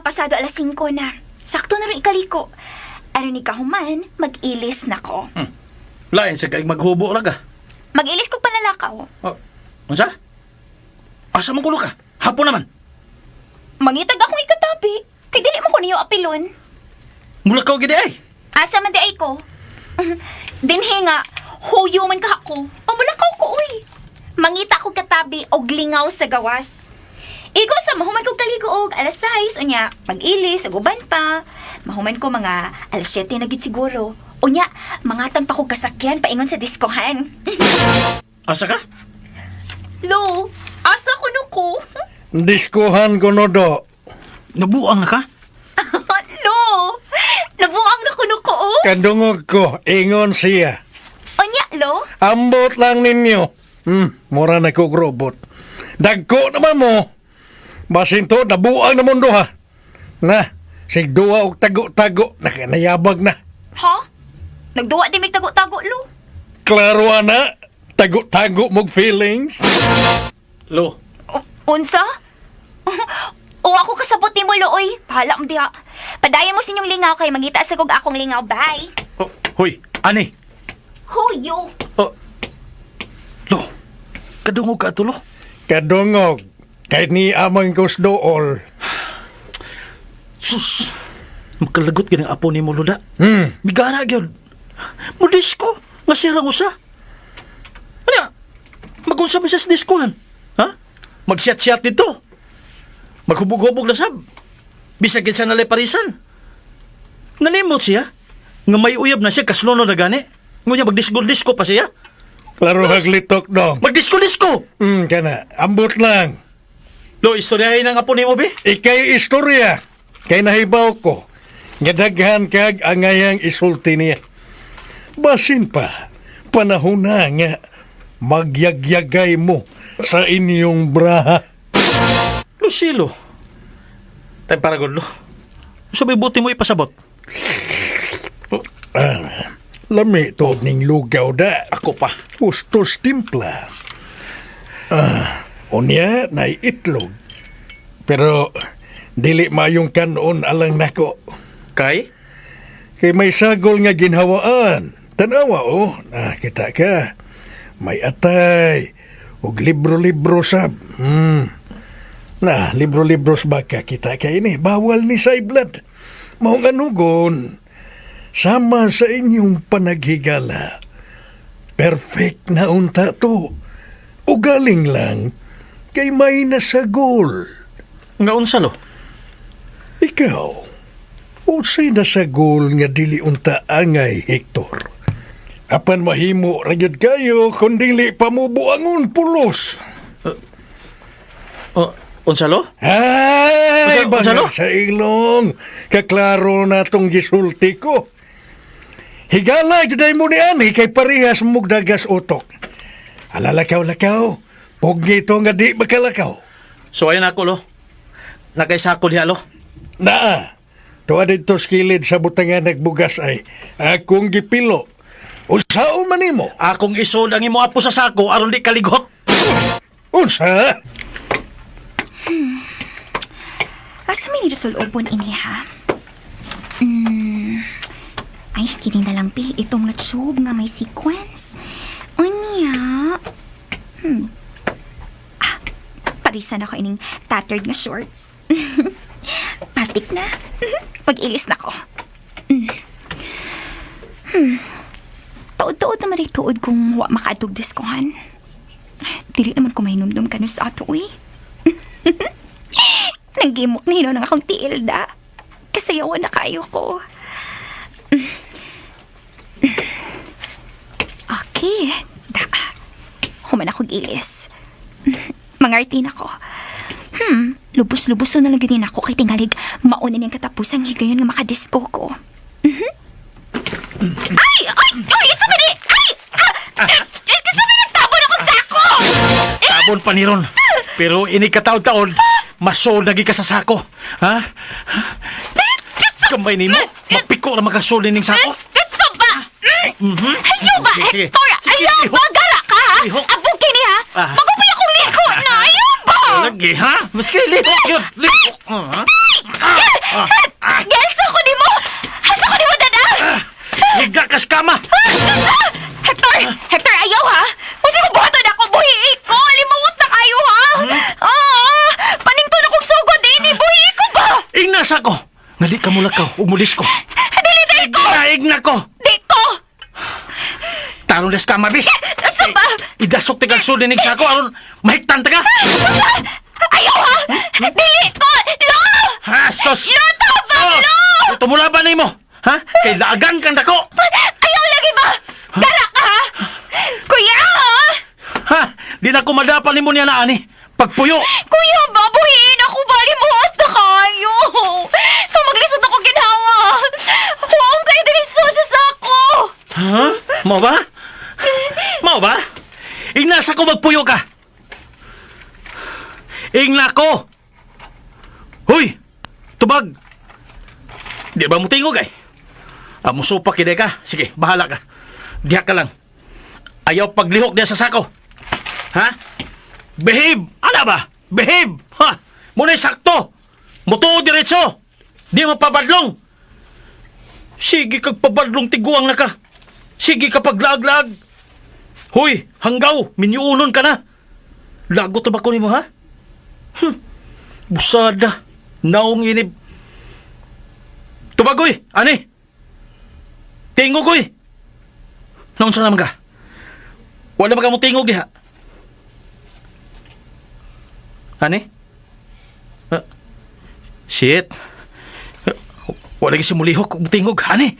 Pasado alas 5 na. Sakto na rin ikaliko. Ano ni kahuman, mag-ilis na ko. Lain sa kaig maghubo ra ka. Mag-ilis ko panalakaw. Oh, unsa? Asa man kulo ka? Hapon naman. Mangitag akong ikatabi. Kay dili mo ko ninyo apilon. Mula ka gidi ay. Asa man di ay ko? Dinhi nga, huyo man ka ako. Mulakaw ko, uy. Mangita ko katabi og lingaw sa gawas. Ikaw sa mahuman kong kaliguog, alas 6, unya, mag-ilis, aguban pa. Mahuman ko mga alas 7 na gid siguro. Unya, mangatang pa ko kasakyan, paingon sa diskohan. Asa ka? Lo, asa ko no ko? Diskuhan ko no Do. Nabuang na ka? Lo, nabuang na ko no ko, oh. Kadungog ko, ingon siya. Unya, lo, Ambot lang ninyo. Mura na kog robot. Dagko naman mo. Basin to, nabuang na mundo ha. Na, sigduwa og tago-tago, nakanayabag na. ha? Nagduwa di may tago-tago, lo. Klaro na, tago-tago mog feelings. Lo. Unsa? O ako kasabot ni mo, lo, oy. Bahala mo diha. Padayon mo sinyong lingaw kay mangita sa kog akong lingaw, bye. Oh, hoy, ani. Huyo. Oh. Lo. Kadungog ka to, lo. Kadungog, kahit ni amang kusdool. Sus. Magkalagot ka ng apo ni mo, Loda. Hmm, Migara gyud. Mudis ko. Nga sirang usa. Ano? Magunsa mo siya sa diskuhan. Ha? Mag-shot-shot dito. Maghubog-hubog na sab. Bisag sa nalay parisan. Nalimot siya. Nga may uyab na siya kaslono na gani. Ngunya magdisko-disko pa siya. klaro haglitok dong. Magdisko-disko! Kana, ambot lang. Lo, istoryahin ang apo ni mo, be. Ikay istorya, kay nahibaw ko, nga daghan kag angayang isulti niya. Basin pa, panahon na nga, magyagyagay mo sa inyong braha. Lucilo. Tayo para lo. Sabi buti mo ipasabot. Lami to ning lugaw da. Ako pa. Ustos timpla. Unya na itlog. Pero dili mayong kanon alang nako. Kay? Kay may sagol nga ginhawaan. Tanawa kita ka. May atay. Og libro-libro sab. Na, libro-libros baka kita ka ini. Bawal ni sa iblad. Maong anugon. Sama sa inyong panaghigala. Perfect na unta to. Ugaling lang. Kay may nasagol. Nga unsa lo? Ikaw, usay nasagol nga dili unta angay, Hector. Apan mahimo ragyod kayo kung dili pamubuangon pulos. Unsa lo? Ay, Unsa- bangal unsa, no? sa ilong. Kaklaro na tong gisulti ko. Higala, juday mo ni Ani, kay parehas mugdagas utok. Alalakaw-lakaw, pugi to nga di makalakaw. So ayan ako lo. nakaisako diha lo. Naa, tuwa dito skilid sa butangan nagbugas ay akong gipilo. Usaon man nimo? Akong isod ang imo apo sa sako aron di kalighot. Unsa? Asa may niresolobon ini ha? Ay, kini na lang pi. Itong nga tube nga may sequence. Unya. Parisan ako ining tattered nga shorts. Patik na. Mag-ilis na ko. Taod-taod naman rin tuod kung wa makaadog diskohan. Dili naman ko mahinumdum ka sa ato eh. Nanggimok na hino ng akong tiilda. Kasayawan na kayo ko. Okay. Human ako gilis. Mangartin ako. Lubos-lubos na lang ganin ako kay tingalig mauna niyang katapusang higayon nga makadisko ko. Ay! Ay! Ay! Sabi Ay! Sabi nagtabon akong sako! Tabon pa ni ron. Pero ini kataon-taon, masol nagi ka sa sako. Ha? Kamay ni mo, mapiko na makasol ning sako. Gusto ba? Ayaw ba, Sige, sige. Hector? Sige, Ayaw lihok. ba? Gara ka, ha? Lihok. Abugin niya, ha? Ah. Magupay akong liko na. Ayaw ba? Lagi, ha? Maski lihok yun. Lihok. Yes, ako ni mo! Hasa ko ni mo, dada! Higa kas kama. Hector! Hector, ayaw, ha? Kasi mabuhaton ako, buhi ko! Limawot na kayo, ha? Panington akong sugod, eh, buhi ko ba? Ignas ako. Ngali ka mula ka, umulis ko. Dili, di ko! Igna ko. Di ko! Tarong des kama, bi. Asa ba? Idasok tigang sulin ning sako, aron mahiktan ta ka. Ayaw, ha? Dili ko! Lo! Ha, sos. Lo, tabang, lo! Tumula ba ni mo? Ha? Kay laagan kang dako. Ayaw lagi ba? Gara ka, ha? Kuya, ha? Ha? Di na ko madapan ni mo niya na ani. Pagpuyo. Kuya, babuhin ako ba? Limuot na kayo. Maglisod ako ginawa. Huwag kayo dinisod sa sako. Ha? Mau ba? Mau ba? Ignasa ko magpuyo ka. Ingna ko. Hoy! Tubag. Di ba mo tingog ay? Amo supak kide ka. Sige, bahala ka. Diha ka lang. Ayaw paglihok diya sa sako. Ha? Behave! Ano ba? Behave! Ha? Muna'y sakto! Mutuo diretso! Di mapabadlong! Sige kag pabadlong tiguang na ka. Sige kapag lag-lag. Hoy, hanggaw, minyuunon ka na. Lagot na ba ko ni mo, ha? Busada. Naong inib. Tubagoy, ani? Tingogoy. Naon sa naman ka? Wala ba ka mo tingog diha? Ani? Shit. Wala kasi mulihok kung tingog. Ani?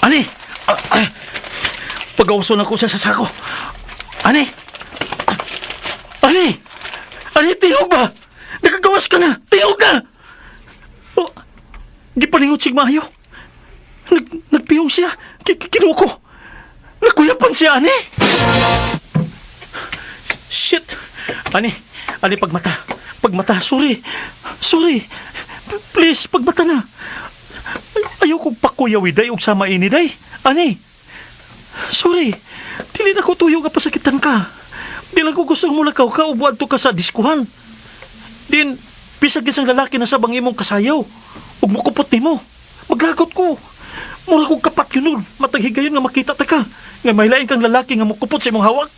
Ani? Pag-awason ako sa sako. Ani? Ani? Ani, tingog ba? Nakagawas ka na. Tingog na. Oh, di pa ningot sigmayo. Nagpiyong siya. Kinuko. Nakuyapan siya, ani. Shit. Ani, pagmata. Pagmata, sorry. Sorry. Please, pagmata na. Ayaw kong pakuyawi, day, og sama ini, day. Ani. Sorry. Dili na ko tuyo nga pasakitan ka. Di lang ko gusto mo lakaw ka, ubuan to ka sa diskuhan. Din, bisag isang lalaki na sabang imong kasayaw. Ug mukupot ni mo. Maglagot ko. Mura kong kapat yun nun. Mataghigayon nga makita ta ka. Nga may lain kang lalaki nga mukupot sa imong hawak.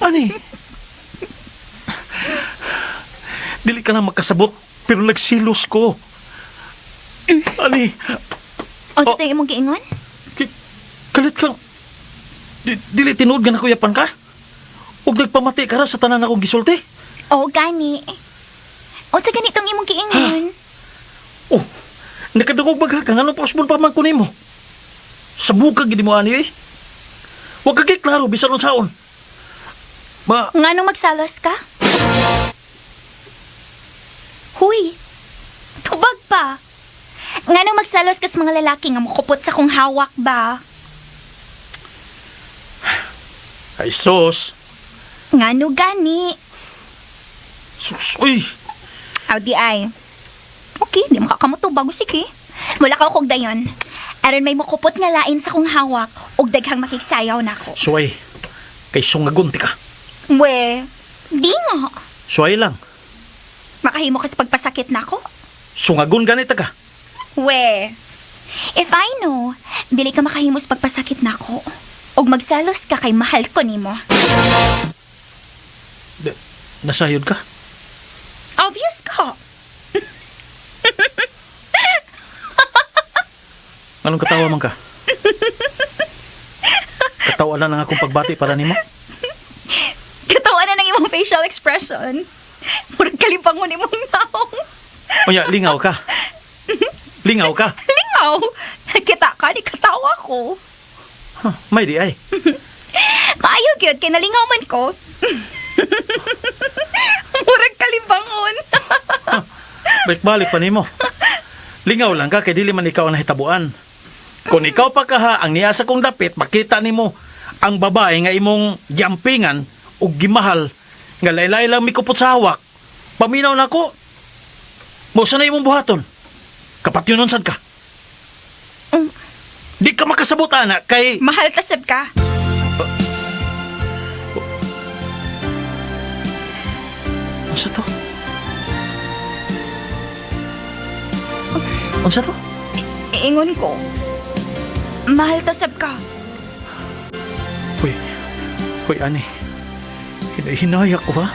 Ani? Dili ka na magkasabot, pero nagsilos ko. Ani? O sa tayo imong giingon? Kalit kang... Dili tinuod nga nakuyapan ka? Huwag nagpamati ka ra sa tanan akong gisulti? O, gani. O sa ganitong imong giingon? Oh, nakadungog baga ka. Ano posbon pa man kunin mo? Sabukag gini mo, ani eh. Huwag kagay klaro, bisan nun saon. Nga nung magsalos ka? Huy, tubag pa. Nga nung magsalos ka sa mga lalaki nga makupot sa kong hawak ba? Ay, sos. Nga no gani. Sus, uy. Howdy ay. Okay, di makakamuto bago sige. Mula ka kog dayon. Aron may mukupot nga lain sa kong hawak ug daghang makiksayaw nako. Suway, kay sungagon ti ka. We, di nga. Suway lang, Makahimo ka sa pagpasakit nako. sungagon ganit ka. We, if I know, dili ka makahimo sa pagpasakit nako. Ug magsalos ka kay mahal ko nimo. Nasayod ka? Obvious ka. Anong katawa man ka? Katawa lang ang akong pagbati para nimo. Katawa na ng imong facial expression. Murag kalipang mo nimong naong. Oya, lingaw ka. Lingaw ka. Lingaw! Kita ka, di katawa ko. Huh, may di ay. Kaayo gyud kay nalingaw man ko. Murag kalibangon. Balik-balik pa nimo. Lingaw lang ka kay dili man ikaw ang nahitabuan. Kung ikaw pa kaha ang niya sa kong dapit, makita nimo ang babae nga imong yampingan o gimahal nga laylay lang mikupot sa hawak. Paminaw na ko. Mausa na imong buhaton. Kapatyunon sad ka. Mm. Di ka makasabot ana kay Mahal tasab ka. Unsa to? Unsa to? Ingon ko. Mahal tasab ka. Hoy, ani. Hinahinay ako, ha?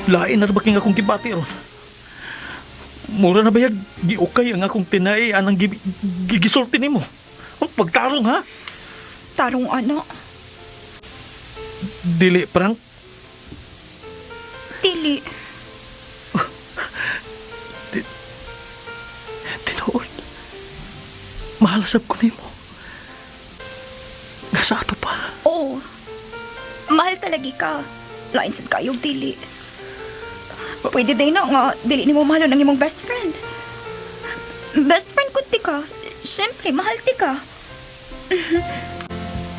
Lain na baking akong gibati ron. Mura na bayag giukay ang akong tinay anang gigisulti nimo. Ang pagtarong, ha? Tarong ano? Dili, Frank. Dili. Tinuod. Mahalasab ko nimo. Gasa ato pa. Oo. Mahal talagi ka. Lain sad kayong dili. Pwede din na nga, dili ni mo mahalo ng imong best friend. Best friend ko ti ka. Siyempre, mahal ti ka.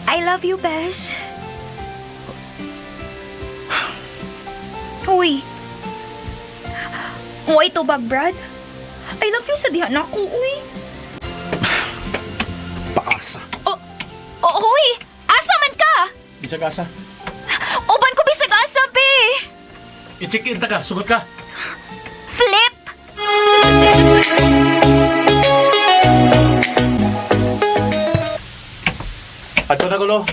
I love you, Besh. Uy. Uy, to ba, Brad? I love you sa dihan ako, uy. Paasa. Uy! Asa man ka? Bisag asa. Uban ko bisag asa, be. I-check-in ta ka. Sugot ka. Flip! Ato na gulo.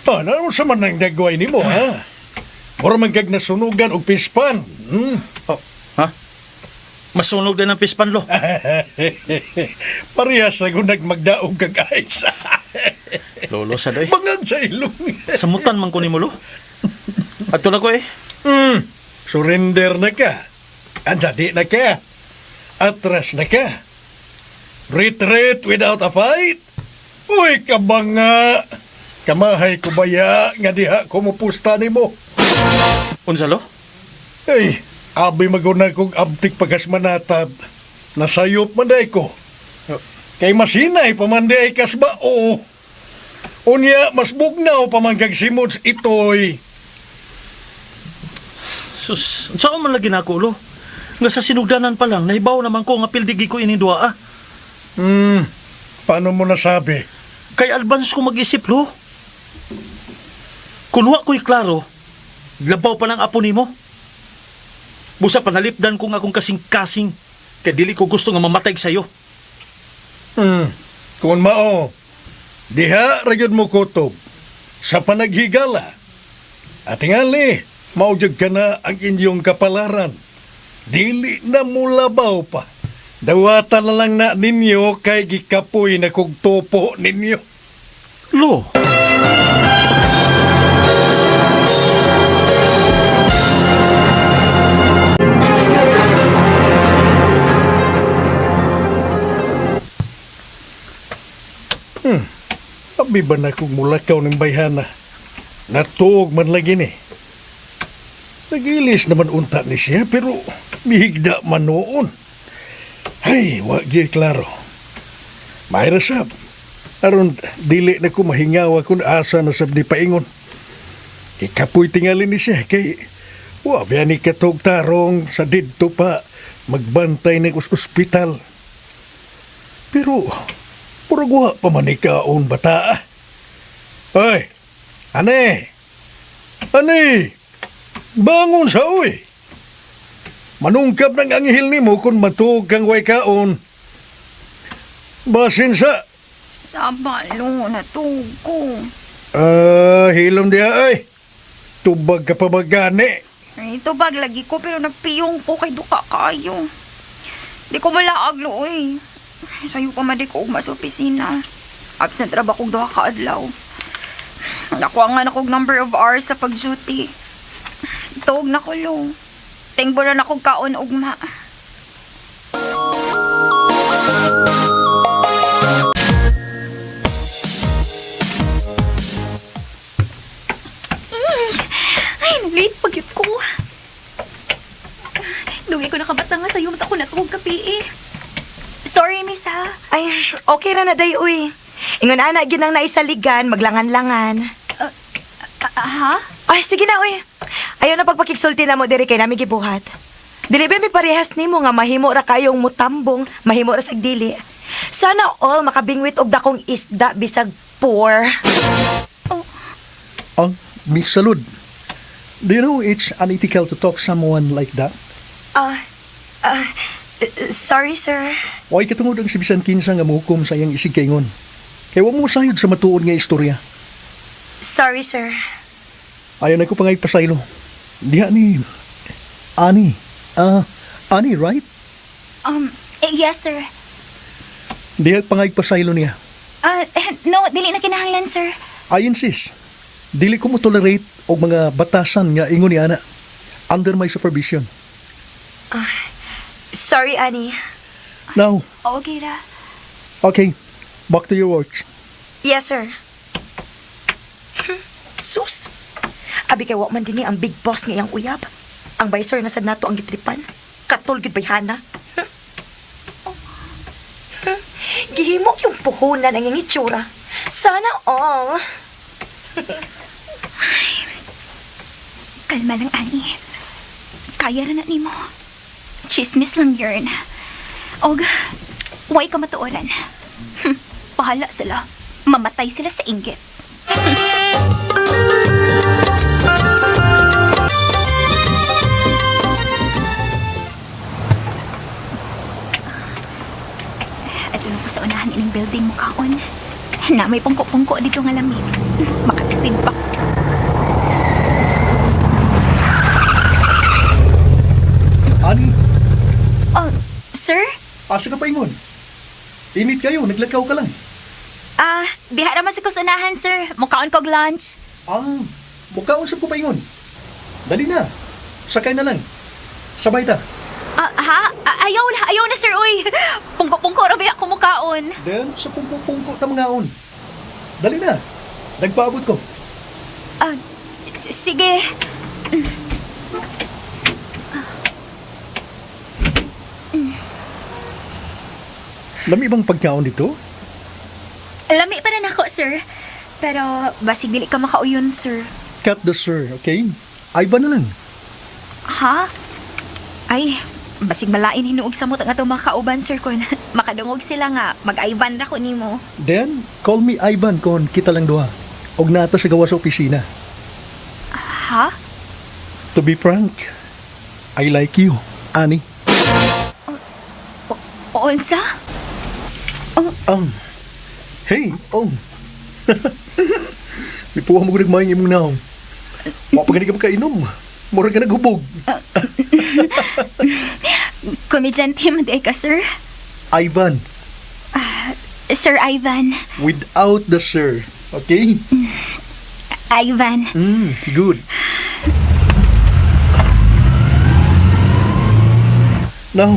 Ano sa man ang dagway ni mo, ha? Mura magkag nasunugan o pispan. Oh, ha? Masunog din ang pispanlo. Parehas na kung nagmagdaog kag ayos. Lolo sa doy. Bangag sa ilong. Samutan man ko ni mulo. Ato na ko eh. Surrender na ka. Andadi na ka. Atras na ka. Retreat without a fight. Uy, kabanga. Kamahay ko baya nga diha kumupusta ni mo. Unsalo? Ay, abi maguna kong abtik pagasmanatab. Nasayop manday ko. Kay masinay pamanday kas ba o. Unya, mas bugnaw pamanggag simods itoy. Sus, saan man lagi na ako, lo? Nga sa sinugdanan pa lang, nahibaw naman ko nga pildigi ko inidua, ah. Paano mo nasabi? Kay advance ko mag-isip, lo. Kunwa ko'y klaro, labaw pa ng apo ni mo. Busa panalipdan ko nga akong kasing-kasing, kaya dili ko gusto nga mamatay sa'yo. Kung mao, diha ragid mo kutob sa panaghigala. At tingali, maujag ka na ang inyong kapalaran. Dili na mo labaw pa. Dawata na lang na ninyo kay gikapoy na kog topo ninyo. Lo, Abi ba na kong mulakaw ng bayhana? Natuog man lagi ni. Nagilis naman unta ni siya, pero mihigda man noon. Ay, wagi klaro. Mayra sab. Aron, dili na ko mahingawa kung asa na sab ni paingon. Ikapoy tingali ni siya, kay Wa biya ni katog tarong sa didto pa magbantay ng ospital. Pero, puro guha pa man ikaon bata. Ay, ane! Ane! Bangon sa uy! Manungkap ng anghel ni mo kung matug kang way kaon. Basin sa... Sabalo, natug ko. Hilom diya ay. Tubag ka pa magani. Ito bag lagi ko pero nagpiyong ko kay duka kayo. Di ko malaag looy. Sayo pa madi ko ugma sa opisina. Absent ra ba kong duha ka adlaw. Nakuha nga na kong number of hours sa pag-duty. Tuog na ko lo. Tingbo na akong kaon ugma. Ay, late pagit ko. Duwi ko nakabata nga sa'yo, mata ko natugog kapi eh. Sorry, miss ha. Ay, okay ra na day, uy. Ingon ana, ginang naisaligan, maglangan-langan. Ha? Ay, sige na, uy. Ayaw na pagpakigsulti na mo diri kay nami gibuhat. Dili ba may parehas nimo nga mahimo ra kayong mutambong, mahimo ra sag dili. Sana all makabingwit og dakong isda bisag poor. Miss Salud, do you know it's unethical to talk someone like that? Sorry, sir. Way katungod ang si bisan kinsa nga muhukom sa iyang isig kaingon. Kaya wa mo sayod sa matuod nga istorya. Sorry, sir. Ayaw na ko pangay pasaylo. Diha ni... Ani. Ani, right? Yes, sir. Diha pangay pasaylo niya. No, dili na kinahanglan, sir. I insist. Dili ko mo tolerate og mga batasan nga ingon ni ana. Under my supervision. Sorry, Annie. Now, Okay ra. okay. Back to your work. Yes, sir. Sus. Abi kay wa man dinhi ang big boss nga iyang uyab. Ang visor na sad nato ang gitripan. Katul gid bayhana. Gihimo yung puhunan ang iyang itsura. Sana all. Kalma lang, Ani. Kaya ra na nimo. Chismis lang yun. Og, way ka matuoran. Pahala sila. Mamatay sila sa inggit. Ito na ko sa unahan ining building mo kaon. Na may pungko-pungko dito nga lamig. Makatipid pa. Ani, Oh, sir? asa ka pa ingon? Init kayo, naglakaw ka lang. Diha naman sa kusunahan, sir. Mukhaon kog lunch. Mukhaon sa ko pa ingon. Dali na, sakay na lang. Sabay ta. Ayaw na, sir, uy. Pungko-pungko rabi ako mukhaon. Then, sa pungko-pungko ta mga on. Dali na, nagpaabot ko. Sige. Lami bang pagkaon dito? Lami pa na nako, sir. Pero, basig dili ka makauyon, sir. Cut the sir, okay? Ivan na lang. Ha? Ay, basig malain hinuog sa mutang ato mga kauban, sir, kun makadungog sila nga, mag-Ivan ra ko nimo. Then, call me Ivan kon kita lang duha. Og nata sa gawa sa opisina. Ha? To be frank, I like you, Ani. Unsa? Hey, Ipuha mo ko nagmayang imong naong. Wapagani ka makainom. Mura ka naghubog. Komedyante man di ka, sir? Ivan, Sir Ivan. without the sir. Okay? Ivan. Good. Now,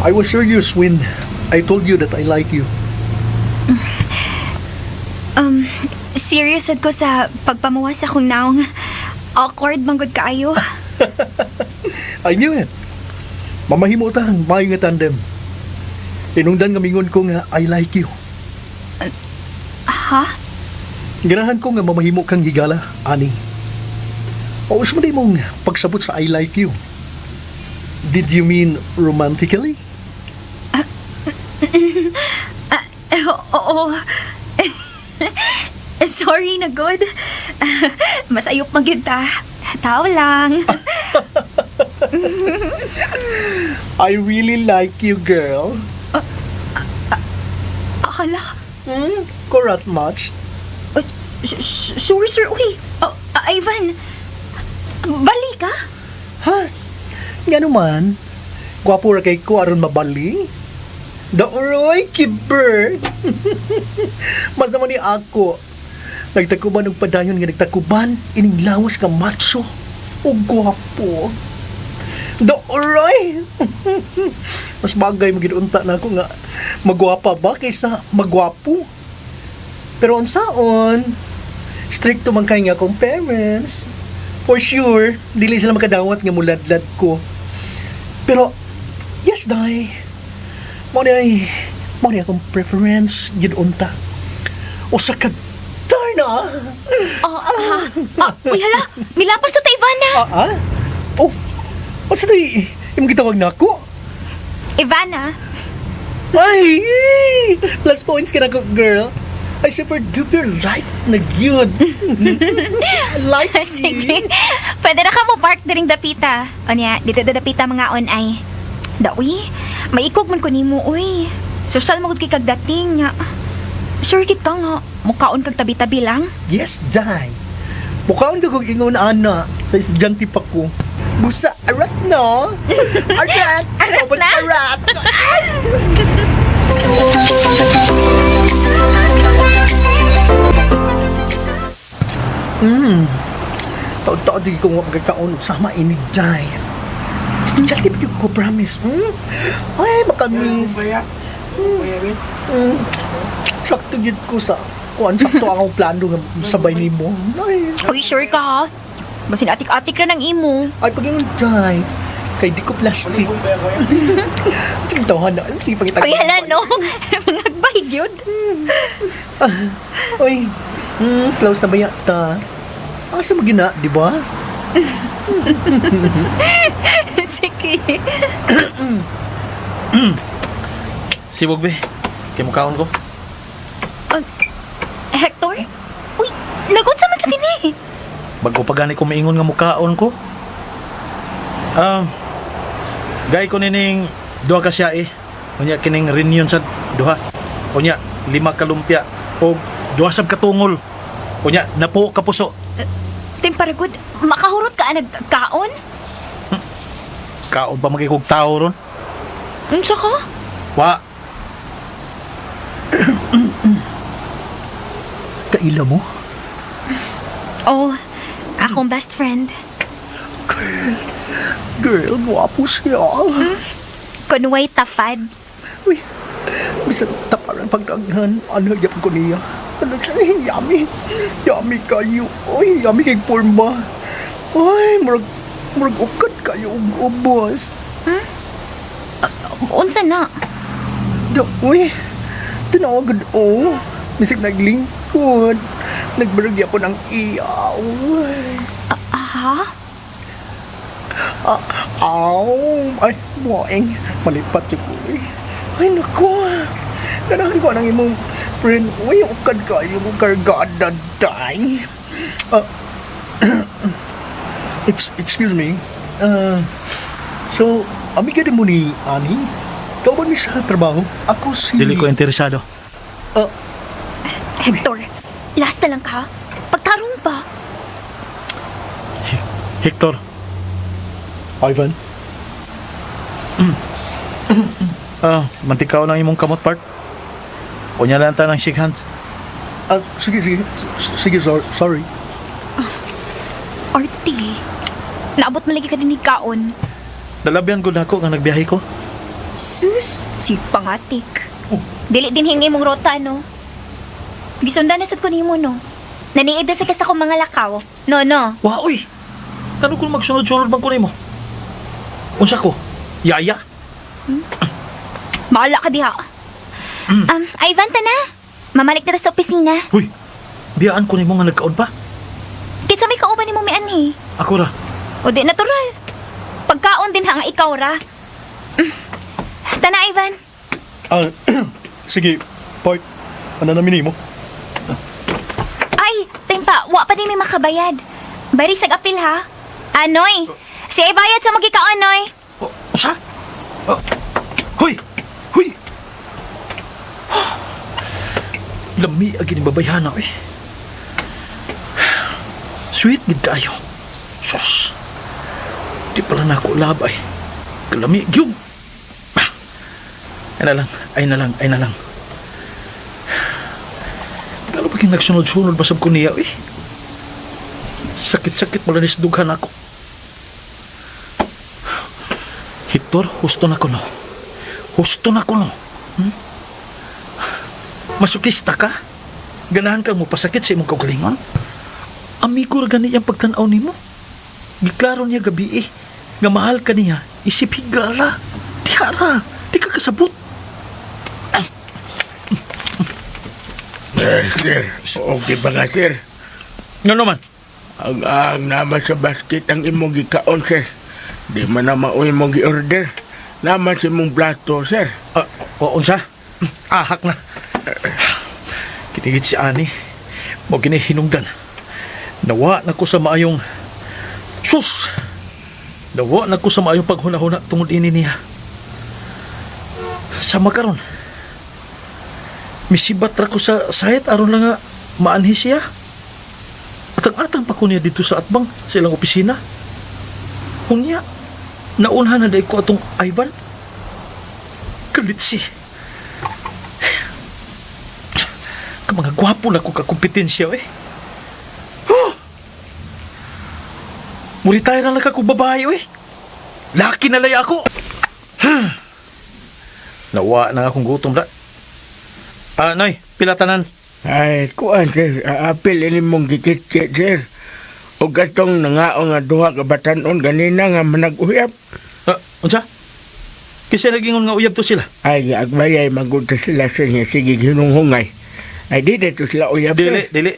I was serious when I told you that I like you. Serious sad ko sa pagpamuwas akong naong. Awkward manggod kaayo. I knew it. Mamahimo ta ang mayo nga tandem. Inungdan nga mingon ko nga I like you. Ha? Ganahan ko nga mamahimo kang gigala, Ani. O sa man mong pagsabot sa I like you. Did you mean romantically? Oo. Sorry na God. Masayop magyud ta. Tao lang. I really like you, girl. Akala. Korat much. Sorry, sir. Uy. Ivan. Balik ka? Ha? Nga naman. Gwapo ra kay ko aron mabali. Daoroy, kibird. Mas naman ni ako. Nagtakuban ng padayon nga nagtakuban. Ining lawas ka macho. O gwapo. Daoroy. Mas bagay magidunta na ako nga magwapa ba kaysa magwapo. Pero unsaon, stricto man kay nga akong parents. For sure, dili sila makadawat nga muladlad ko. Pero, yes, day. Mo ni akong preference, yun unta. O sa katarna. Uy, hala. Milapas na ta, Ivana. Oh, what's di? Yung gitawag na ako? Ivana. Ay! Plus points ka na ko, girl. I super duper like na yun. Like Sige. Pwede na ka mo park diring dapita. O niya, dito dapita mga on ay. Dawi, maikog man ko nimo, uy. Social magod kay kagdating nga. Sure kita nga, mukhaon kag tabi-tabi lang. Yes, Jai. Mukhaon ka kong ingon ana sa estudyante pa ko. Busa, arat no? Arat! Arat Obat na? Arat! Taon-taon di ko magkakaon sama ini Jai. Estudyante pa ko promise. Ay, makamis. Sakto yun ko sa sakto akong plano nga sabay ni mo. Ay, Uy, sure ka ha? Basin atik-atik na ng imo. ay pag-ingon Jai. Kay di ko plastic. Sige, tawahan na. Sige, pangitag. Uy, hala no. Nagbahig yun. Uy, close na ba yata? Asa mo gina, di ba? Sige. Sibog, be. Kaya mukhaon ko. Hector? Uy, lagot sa man ka din eh. Bago pa gani ko maingon nga mukhaon ko. Gay ko nining duha ka siya eh. Unya kining reunion sa duha. Unya 5 ka lumpia o duha sab katungol. Unya napo ka puso. Timparagod, makahurot ka nagkaon? Kaon pa magikog tao ron. Unsa ka? Wa, Kaila mo? Oh, akong best friend. Girl, guwapo siya. Kunway tapad. Uy, bisan taparan pagdaghan. Ano, yapon ko niya. Ano siya, yummy. Yummy kayo. Uy, yummy kay forma. Uy, murag ukat kayo, ubos. Unsa na? Uy, tinawagod o. Misik naglingkod. Nagbaragya po ng iyaw. Ha? Aw, ay, boing. Malipat siya ko eh. Ay, naku. Ganahan ko ng imong friend. Uy, ukad kayo mo kargada, day. Excuse me. So, amiga din mo ni Ani? Ikaw ba ni sa trabaho? Ako si... dili ko interesado. Hector, last na lang ka. Pagtarong pa. Hector, Ivan? mantikaw lang imong kamot part. Unya lang ta ng shake hands. Sige. Sige, sorry. Arti. Naabot mo lagi ka din ni Kaon. Nalabyan ko nako nga nagbiyahe ko. Sus, si pangatik. Dili din hingi mong rota, no? Gisundan na sad ko nimo, no? Naniid na sa kasa kong mga lakaw. No. Wa oy. Kano kung magsunod-sunod bang kunin mo? Unsa ko? Yaya. Maala ka diha. Ivan, ta na. Mamalik na sa opisina. Uy. Biyaan ko nimo nga nagkaon pa. Kaysa may kauban ni mo may anhi. Ako ra. O di natural. Pagkaon din nga ikaw ra. Tana, Ivan. Sige, Poy. Ano namin mo? Ay, tempa, wa pa ni may makabayad. Bari sag apil ha. Anoy, siya ibayad sa magikaon, Noy. Usa? Hoy! Hoy! Lami agin babayhana eh. Sweet gid kayo. Sus. Di pala na ako labay. Kalami gyud. Ay na lang. Lalo pag nagsunod-sunod basab ko niya eh. Sakit-sakit pala nisdughan ako. Hector, husto na ko no. Masukista ka? Ganahan ka mo pasakit sa imong kaugalingon? Amigo ra gani ang pagtanaw nimo. Giklaro niya gabi eh. Nga mahal ka niya, isip higala. Tihara, di ka kasabot. Sir, okay ba nga, sir? Nga naman? Ang naman sa basket ang imong gikaon, sir. Di man na mauwi mong gi-order. Naman sa imong plato, sir. Unsa? Ahak na. Kinigit si Ani. Mo ginihinungdan. Nawa na ko sa maayong... Sus! Nawa na ko sa maayong paghuna-huna tungod ini niya. Sa makaron. Misibat ra ko sa site aron lang nga maanhi siya. Atang-atang pa ko niya dito sa atbang sa ilang opisina. Unya, naunhan na day ko atong Ivan. Kalitsi. Mga gwapo na ko kakompetensya eh. Oh! Muritay na lang ako babae eh. Laki na lay ako. Nawa na akong gutom da. Noy, pilatanan. Ay, kuan, sir. Apil ini mong gikit-kit, sir. O gatong nangaong nga duha ka batanon ganina nga manag-uyap. Unsa? Kasi nagingon nga uyab to sila. Ay, agbayay magunta sila sa niya. Sige, ginunghungay. Ay, di to sila uyap. Dili.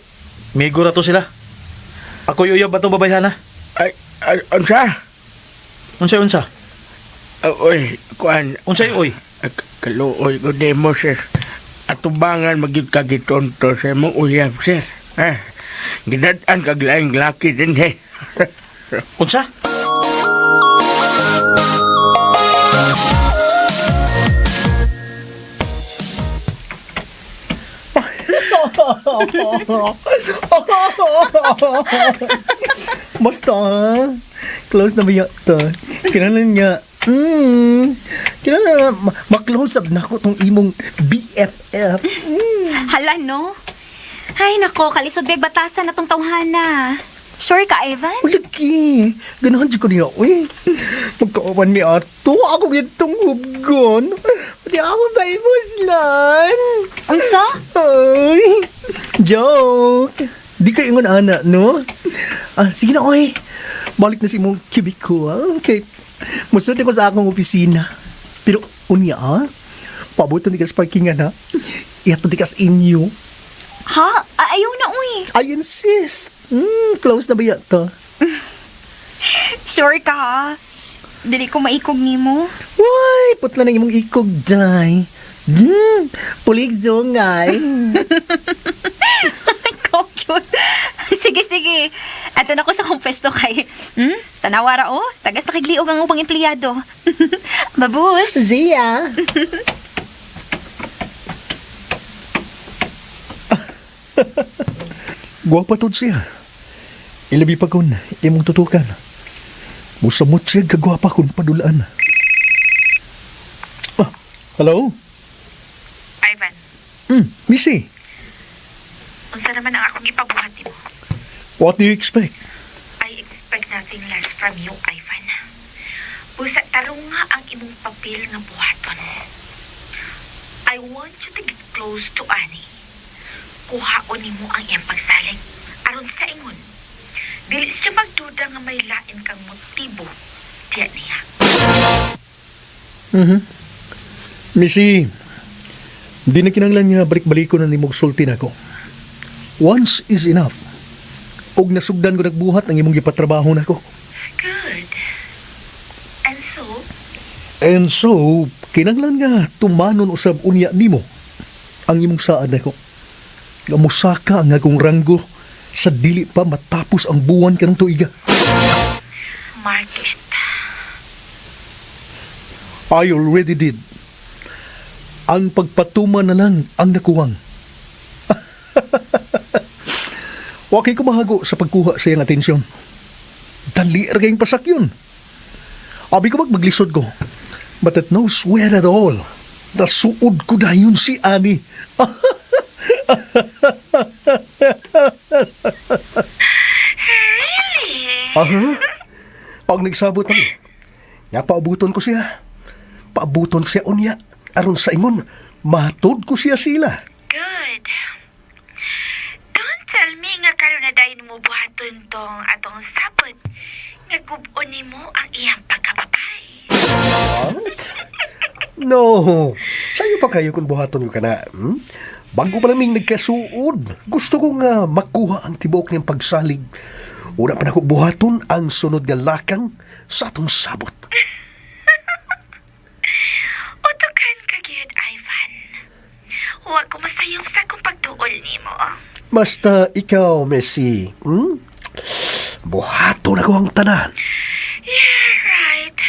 Migo ra to sila. Ako uyab ba to babayhana? Ay, unsa? Unsa? Oy, kuan. Unsay oy? Kaluoy ko demo, sir. Atubangan maging kagitonto sa mong uyab, sir. Ginadaan kag laing laki din, he. Unsa? Basta, close na ba yata? Kinalan niya, kinalan maklose up na ako tong imong BFF. Hala, no? Ay, nako, kalisod big batasan na tong tawhana. Sure ka, Ivan? Lagi, ganahan dyan ko niya, uy. Magkaawan ni ato, ako gitong hubgon. Pati ako ba ibuslan? Unsa? Ay, joke. Di ka ingon ana, no? Sige na, uy. Balik na si mong cubicle. Okay. Musunod ko sa akong opisina. Pero, unya, pabuto di ka sa parkingan, ha? Iyato di ka sa inyo. Ha? Ayaw na, uy. I insist. Close na ba yata? Sure ka, ha? Dili ko maikog nimo. Why, putla na imong ikog, day. Pulig zongay. Ikaw cute. Sige. Ato na ko sa kong pwesto kay. Tanawara, oh. Tagas nakigliog ang upang empleyado. Babush. Zia. Guwapa to siya. Ilabi pa kun, imong tutukan. Musamot siya gagwapa kun padulaan. Hello? Ivan, Missy, unsa naman ang akong ipabuhat nimo? what do you expect? I expect nothing less from you, Ivan. Busa tarong nga ang imong papel nga buhaton. I want you to get close to Annie. Kuhaon nimo ang iyang pagsalig aron sa ingon. Dili siya magduda nga may lain kang motibo tiya niya. Missy, di na kinanglan niya balik-baliko na nimog sulti na ko. Once is enough. Og nasugdan ko nagbuhat ang imong gipatrabaho nako. Good. And so, And so, kinanglan nga tumanon usab unya nimo ang imong saad nako. Nga musaka ang akong ranggo sa dili pa matapos ang buwan kanong tuiga. Margaret, I already did. Ang pagpatuman na lang ang nakuwang. Wakay ko mahago sa pagkuha sa iyang atensyon. Dali kayong pasak yun. Abi ko maglisod ko. But at no sweat at all. Nasuod ko na yun si Annie. really? Aha. Pag nagsabot kami, nga paabuton ko siya. Paabuton ko siya unya. Aron sa ingon, matod ko siya sila. Good. Don't tell me nga karon na dayon mo buhaton tong atong sabot. Nga gubon nimo ang iyang pagkapapay. What? No. Sa'yo pa kayo kung buhaton ko ka na. Bago pa naming nagkasuod, gusto ko nga makuha ang tibok niyang pagsalig. Una pa na ko buhaton ang sunod nga lakang sa atong sabot. Utukan ka gyud, Ivan. Huwag ko masayop sa akong pagtuol nimo. Basta ikaw, Messi. Buhaton ako ang tanan. Yeah, right.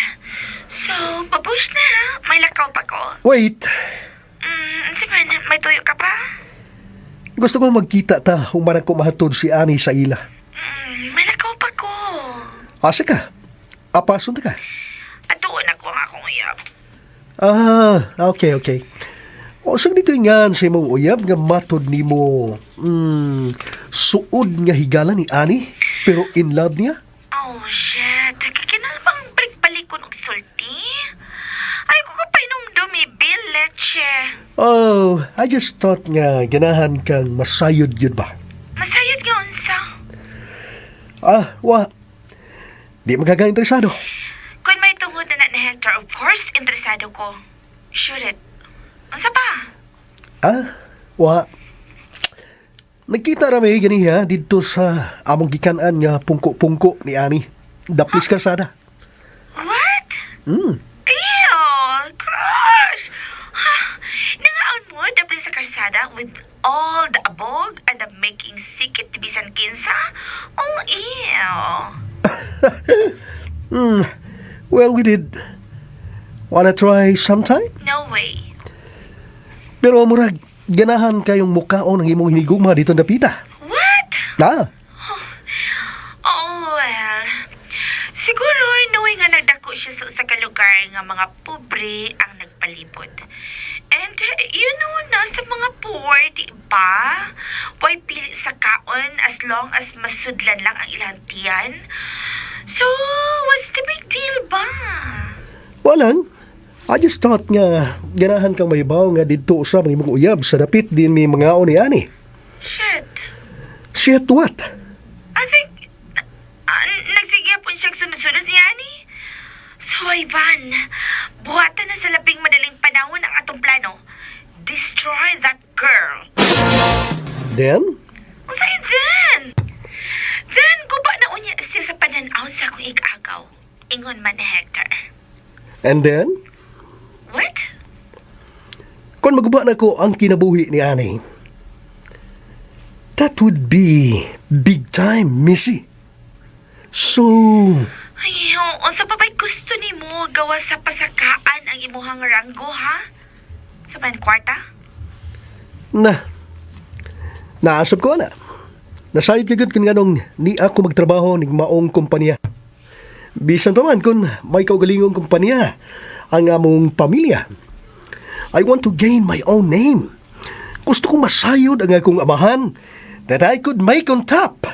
So, pabush na ha? May lakaw pa ko. Wait. Siman, may tuyo ka pa? Gusto ko magkita ta humarang ko mahatod si Annie sa ila. May lakaw pa ko. Asa ka? Apason ta ka? Atuon ako ang akong uyab. Okay. O saan dito nga sa imong uyab nga matod ni mo suod nga higala ni Annie pero in love niya? Oh, shit. Kinalbang balik-balikon og sulti? Ay, ko ka pa inom dumi, Bill Leche. Oh, I just thought nga ganahan kang masayod yun ba? Masayod nga unsa. Di magkaka-interesado. Kung may tungod na ni Hector, of course, interesado ko. Shoot it. Unsa pa? Nagkita rami ganiha dito sa among gikanan nga pungko-pungko ni Annie. Daplis Karsada. What? Hmm. Ew! Crush! Nangaon mo, dapat sa karsada with all the abog and the making sikit tibisan kinsa? Oh, ew! Well, we did. Wanna try sometime? No way. Pero murag, ganahan kayong mukaon ng imong hinigugma dito na pita. What? Oh, well. Siguro, knowing nga nagdako siya sa lugar nga mga pobre ang nagpalibot. And, you know na, sa mga poor, di ba? Why pili sa kaon as long as masudlan lang ang ilang tiyan? So, what's the big deal ba? Walang. I just thought nga, ganahan kang mahibaw nga dito sa mga imong uyab sa dapit din may mga ni Annie. Shit. Shit what? I think, nagsigya po siyang sunod-sunod ni Annie. So, Ivan, buhatan na sa labing madaling panahon ang atong plano. Destroy that girl. Then? Unsay then? Then, guba na unya siya sa pananaw sa akong ikagaw. Ingon man ni Hector. And then? What? Kung maguba na ko ang kinabuhi ni Annie, that would be big time, Missy. So, Ay, unsa pa ba'y gusto ni mo gawa sa pasakaan ang imuhang ranggo, ha? Sa man kwarta? naasap ko na. Nasayod kagad kung ganong ni ako magtrabaho ng maong kumpanya. Bisan pa man kung may kaugalingong kumpanya ang among pamilya. I want to gain my own name. Gusto kong masayod ang akong amahan that I could make on top.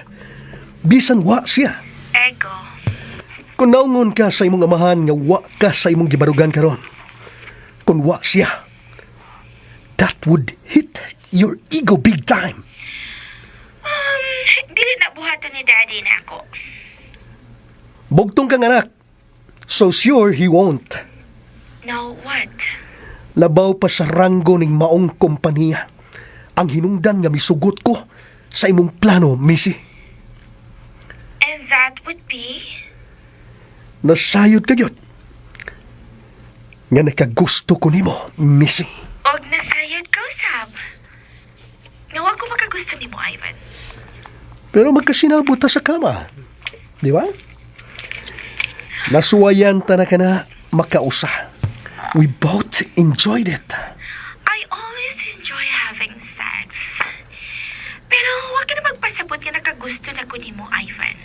Bisan wa siya. Ego. Kung naungon ka sa imong amahan nga wa ka sa imong gibarugan karon. Kung wa siya, that would hit your ego big time. Dili na buhatan ni Daddy na ako. Bugtong kang anak. So sure he won't. No, what? Labaw pa sa ranggo ning maong kompanya ang hinungdan nga misugot ko sa imong plano, Missy. that would be... Nasayod ka yun. Nga nakagusto ko nimo, Missy. Og nasayod ko, Sab. Nawa ko makagusto ni mo, Ivan. Pero magkasinabot ta sa kama. Di ba? Nasuwayan ta na ka na makausa. We both enjoyed it. I always enjoy having sex. Pero huwag ka na magpasabot nga nakagusto na ko ni mo, Ivan.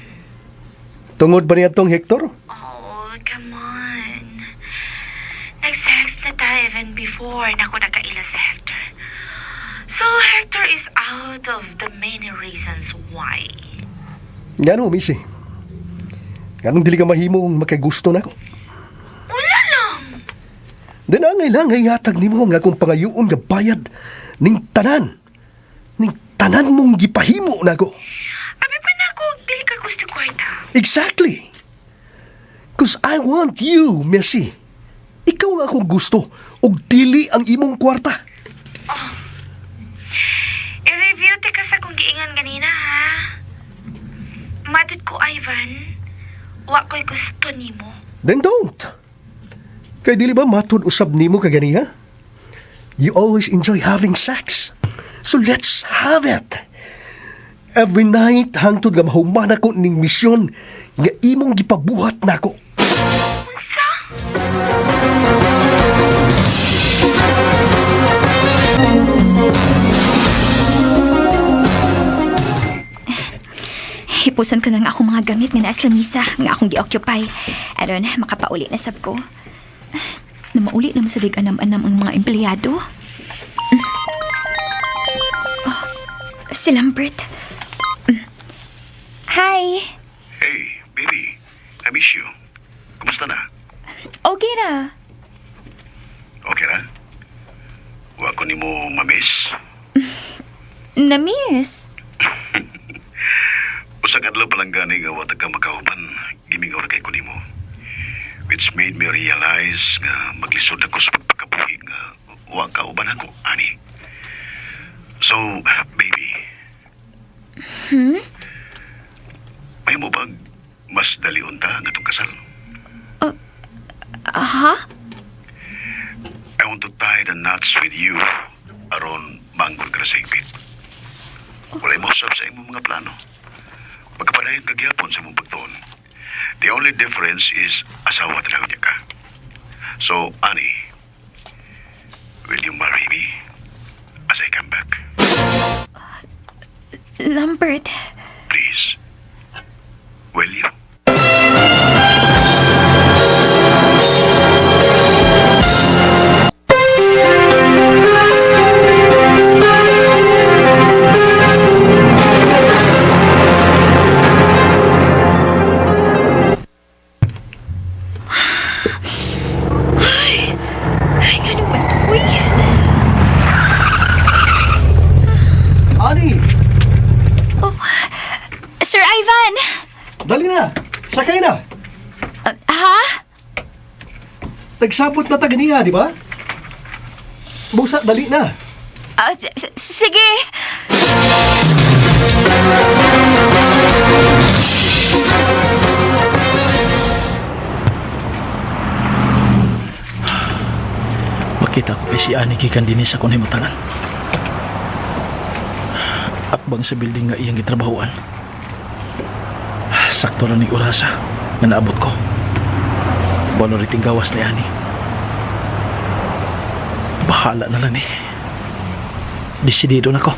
Tungod ba niya tong Hector? Oh, come on. Nag-sex na tayo even before na ako nakaila sa Hector. So, Hector is out of the many reasons why. Nga no, Missy. Ganong dili ka mahimong makagusto na ko. Wala lang. Then angay lang ay hatag nimo nga kung pangayuon nga bayad ning tanan. Ning tanan mong gipahimo na ko. Abi pa na ako, dili ka gusto kwarta. Exactly. Cause I want you, Missy. Ikaw nga akong gusto og dili ang imong kwarta. I-review te ka sa kung giingan ganina, ha? Matod ko, Ivan. Wa ko'y gusto ni mo. Then don't. Kay dili ba matud usab nimo kaganiha? You always enjoy having sex. So let's have it. Every night hangtod nga mahuman ako ning misyon nga imong gipabuhat nako. Unsa? Hipuson ko na nga akong mga gamit nga naa sa lamisa nga akong gi-occupy. Aron, makapauli na sab ko. Na mauli naman sa anam-anam ang mga empleyado. Oh, si Lambert. Hi. Hey, baby. I miss you. Kumusta na? Okay na. Okay na? Wa ko nimo mamiss. Na-miss. Usag adlaw pa lang gani nga wa ta ka makauban. Gimingaw ra kay ko nimo. Which made me realize nga maglisod ako sa pagpakabuhi nga wa ka uban ako, ani. So, baby. May mo bang mas dalion ta nga itong kasal? Ha? I want to tie the knots with you aron manggol ka sa higpit. Walay mo usab sa imong mga plano. Magkapadayon ka gyapon sa imong pagtuon. The only difference is asawa talaga niya ka. So, Annie, will you marry me as I come back? Lambert. Please. Will you? Ay, nga naman to, uy. Ani, Sir Ivan! dali na. Sakay na. Ha? Nagsabot na taganiha, di ba? Busa, dali na. Sige. Makita ko kay si Ani gikan din sa kunay matangan. Akbang sa building nga iyang gitrabahuan. Sakto lang ni orasa nga naabot ko. Balo riting gawas ni Ani. Bahala na lang Desidido na ko.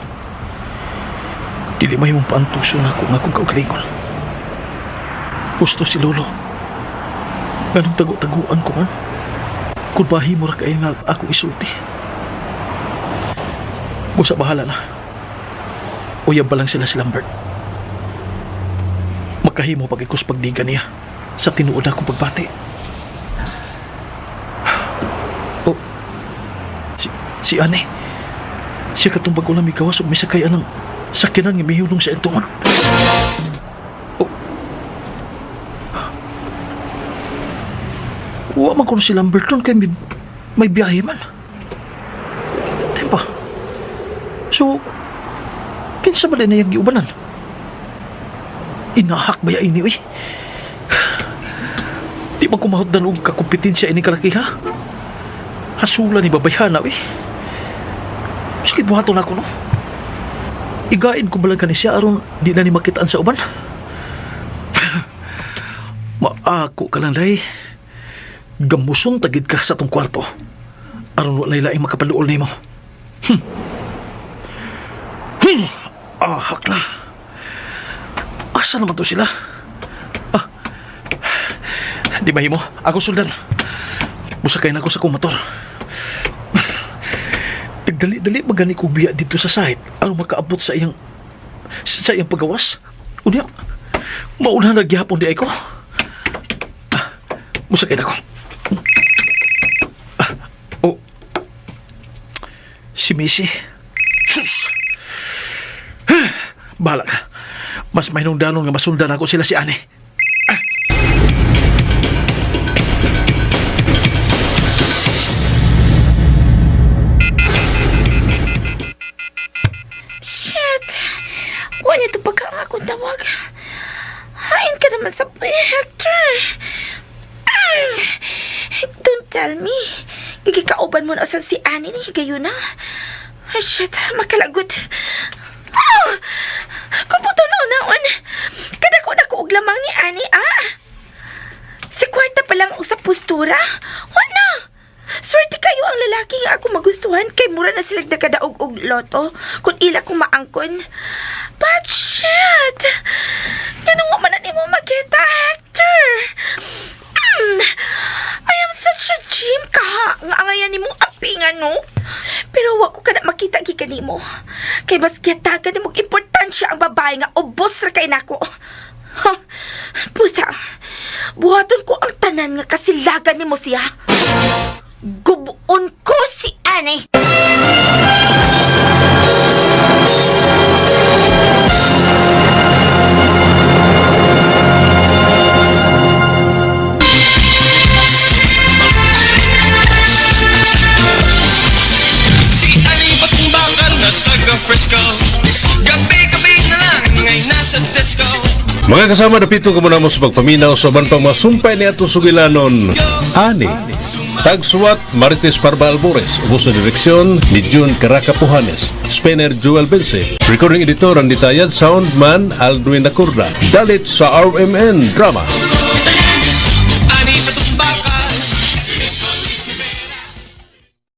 Dili may mong paantuso na ako nga kung kaugalingon. Gusto si Lolo. Ganong tagu-taguan ko man. Kung bahi mo ra kayo nga ako isulti. Busa bahala na. Uyab pa lang sila si Lambert. Magkahimo pag ikus pagdiga niya sa tinuod akong pagbati. Oh, si Ane. Siya katong bago lang ikawas o may sakayan ng sakyanan nga mihulong sa entungan. Oh. Huwag man ko si Lambert ron kaya may biyahe man. Tempa. So, kinsa ba din na yung giubanan? Inahak ba ya ini, uy? Di ba kumahot og kakompetensya ini kalaki, ha? Hasula ni babayhana, uy. Sakit buhaton ako, no? Igain ko balang ni siya aron di na ni makitaan sa uban. Maako ka lang, day. Gamusong tagid ka sa tong kwarto. Aron walay laing makapaluol nimo. Ahak na. Asa naman to sila? Di mahimo, ako sundan. Busakay na ako sa akong motor. Nagdali-dali magani ko biya dito sa site aron makaabot sa iyang pagawas. Unya, maunahan na gihapon di ay ko. Busakay na ako. Oh. Si Missy. Sus! Bahala ka. Mas mahinong danon nga masundan ako sila si Ani. Shit! Wala ito pagka ang akong tawag. Hain ka naman sa Hector. Don't tell me. Gigikauban mo na usap si Annie ni gayon na. Shit, makalagot. Oh! Kung po ito naon, kadako na ko og lamang ni Annie, Si kwarta pa lang og sa postura. Wala. Swerte kayo ang lalaki nga ako magustuhan kay mura na sila nagkadaog og loto kung ila ko maangkon. But shit! Ganun mo man mo makita, Hector. I am such a gym kaha nga angayan ni mong apingan, no? Pero wa ko ka na makita gikan nimo. Kay mas kiyatagan ni mong importansya ang babae nga ubos ra kay nako. Pusa, buhaton ko ang tanan nga kasilagan nimo siya. Gubuon ko si Annie. Si Annie Batumbakan na taga Frisco. Gabi-gabi na lang ngay nasa disco. Mga kasama, dapito ka muna mo sa pagpaminaw sa ban pang masumpay ni ato sugilanon. Ani, tagsuwat Marites Parba Albores, ubos na direksyon ni June Caraca Pujanes, Spinner Joel Bense, recording editor ang ditayad, soundman Aldwin Acurda, dalit sa RMN Drama.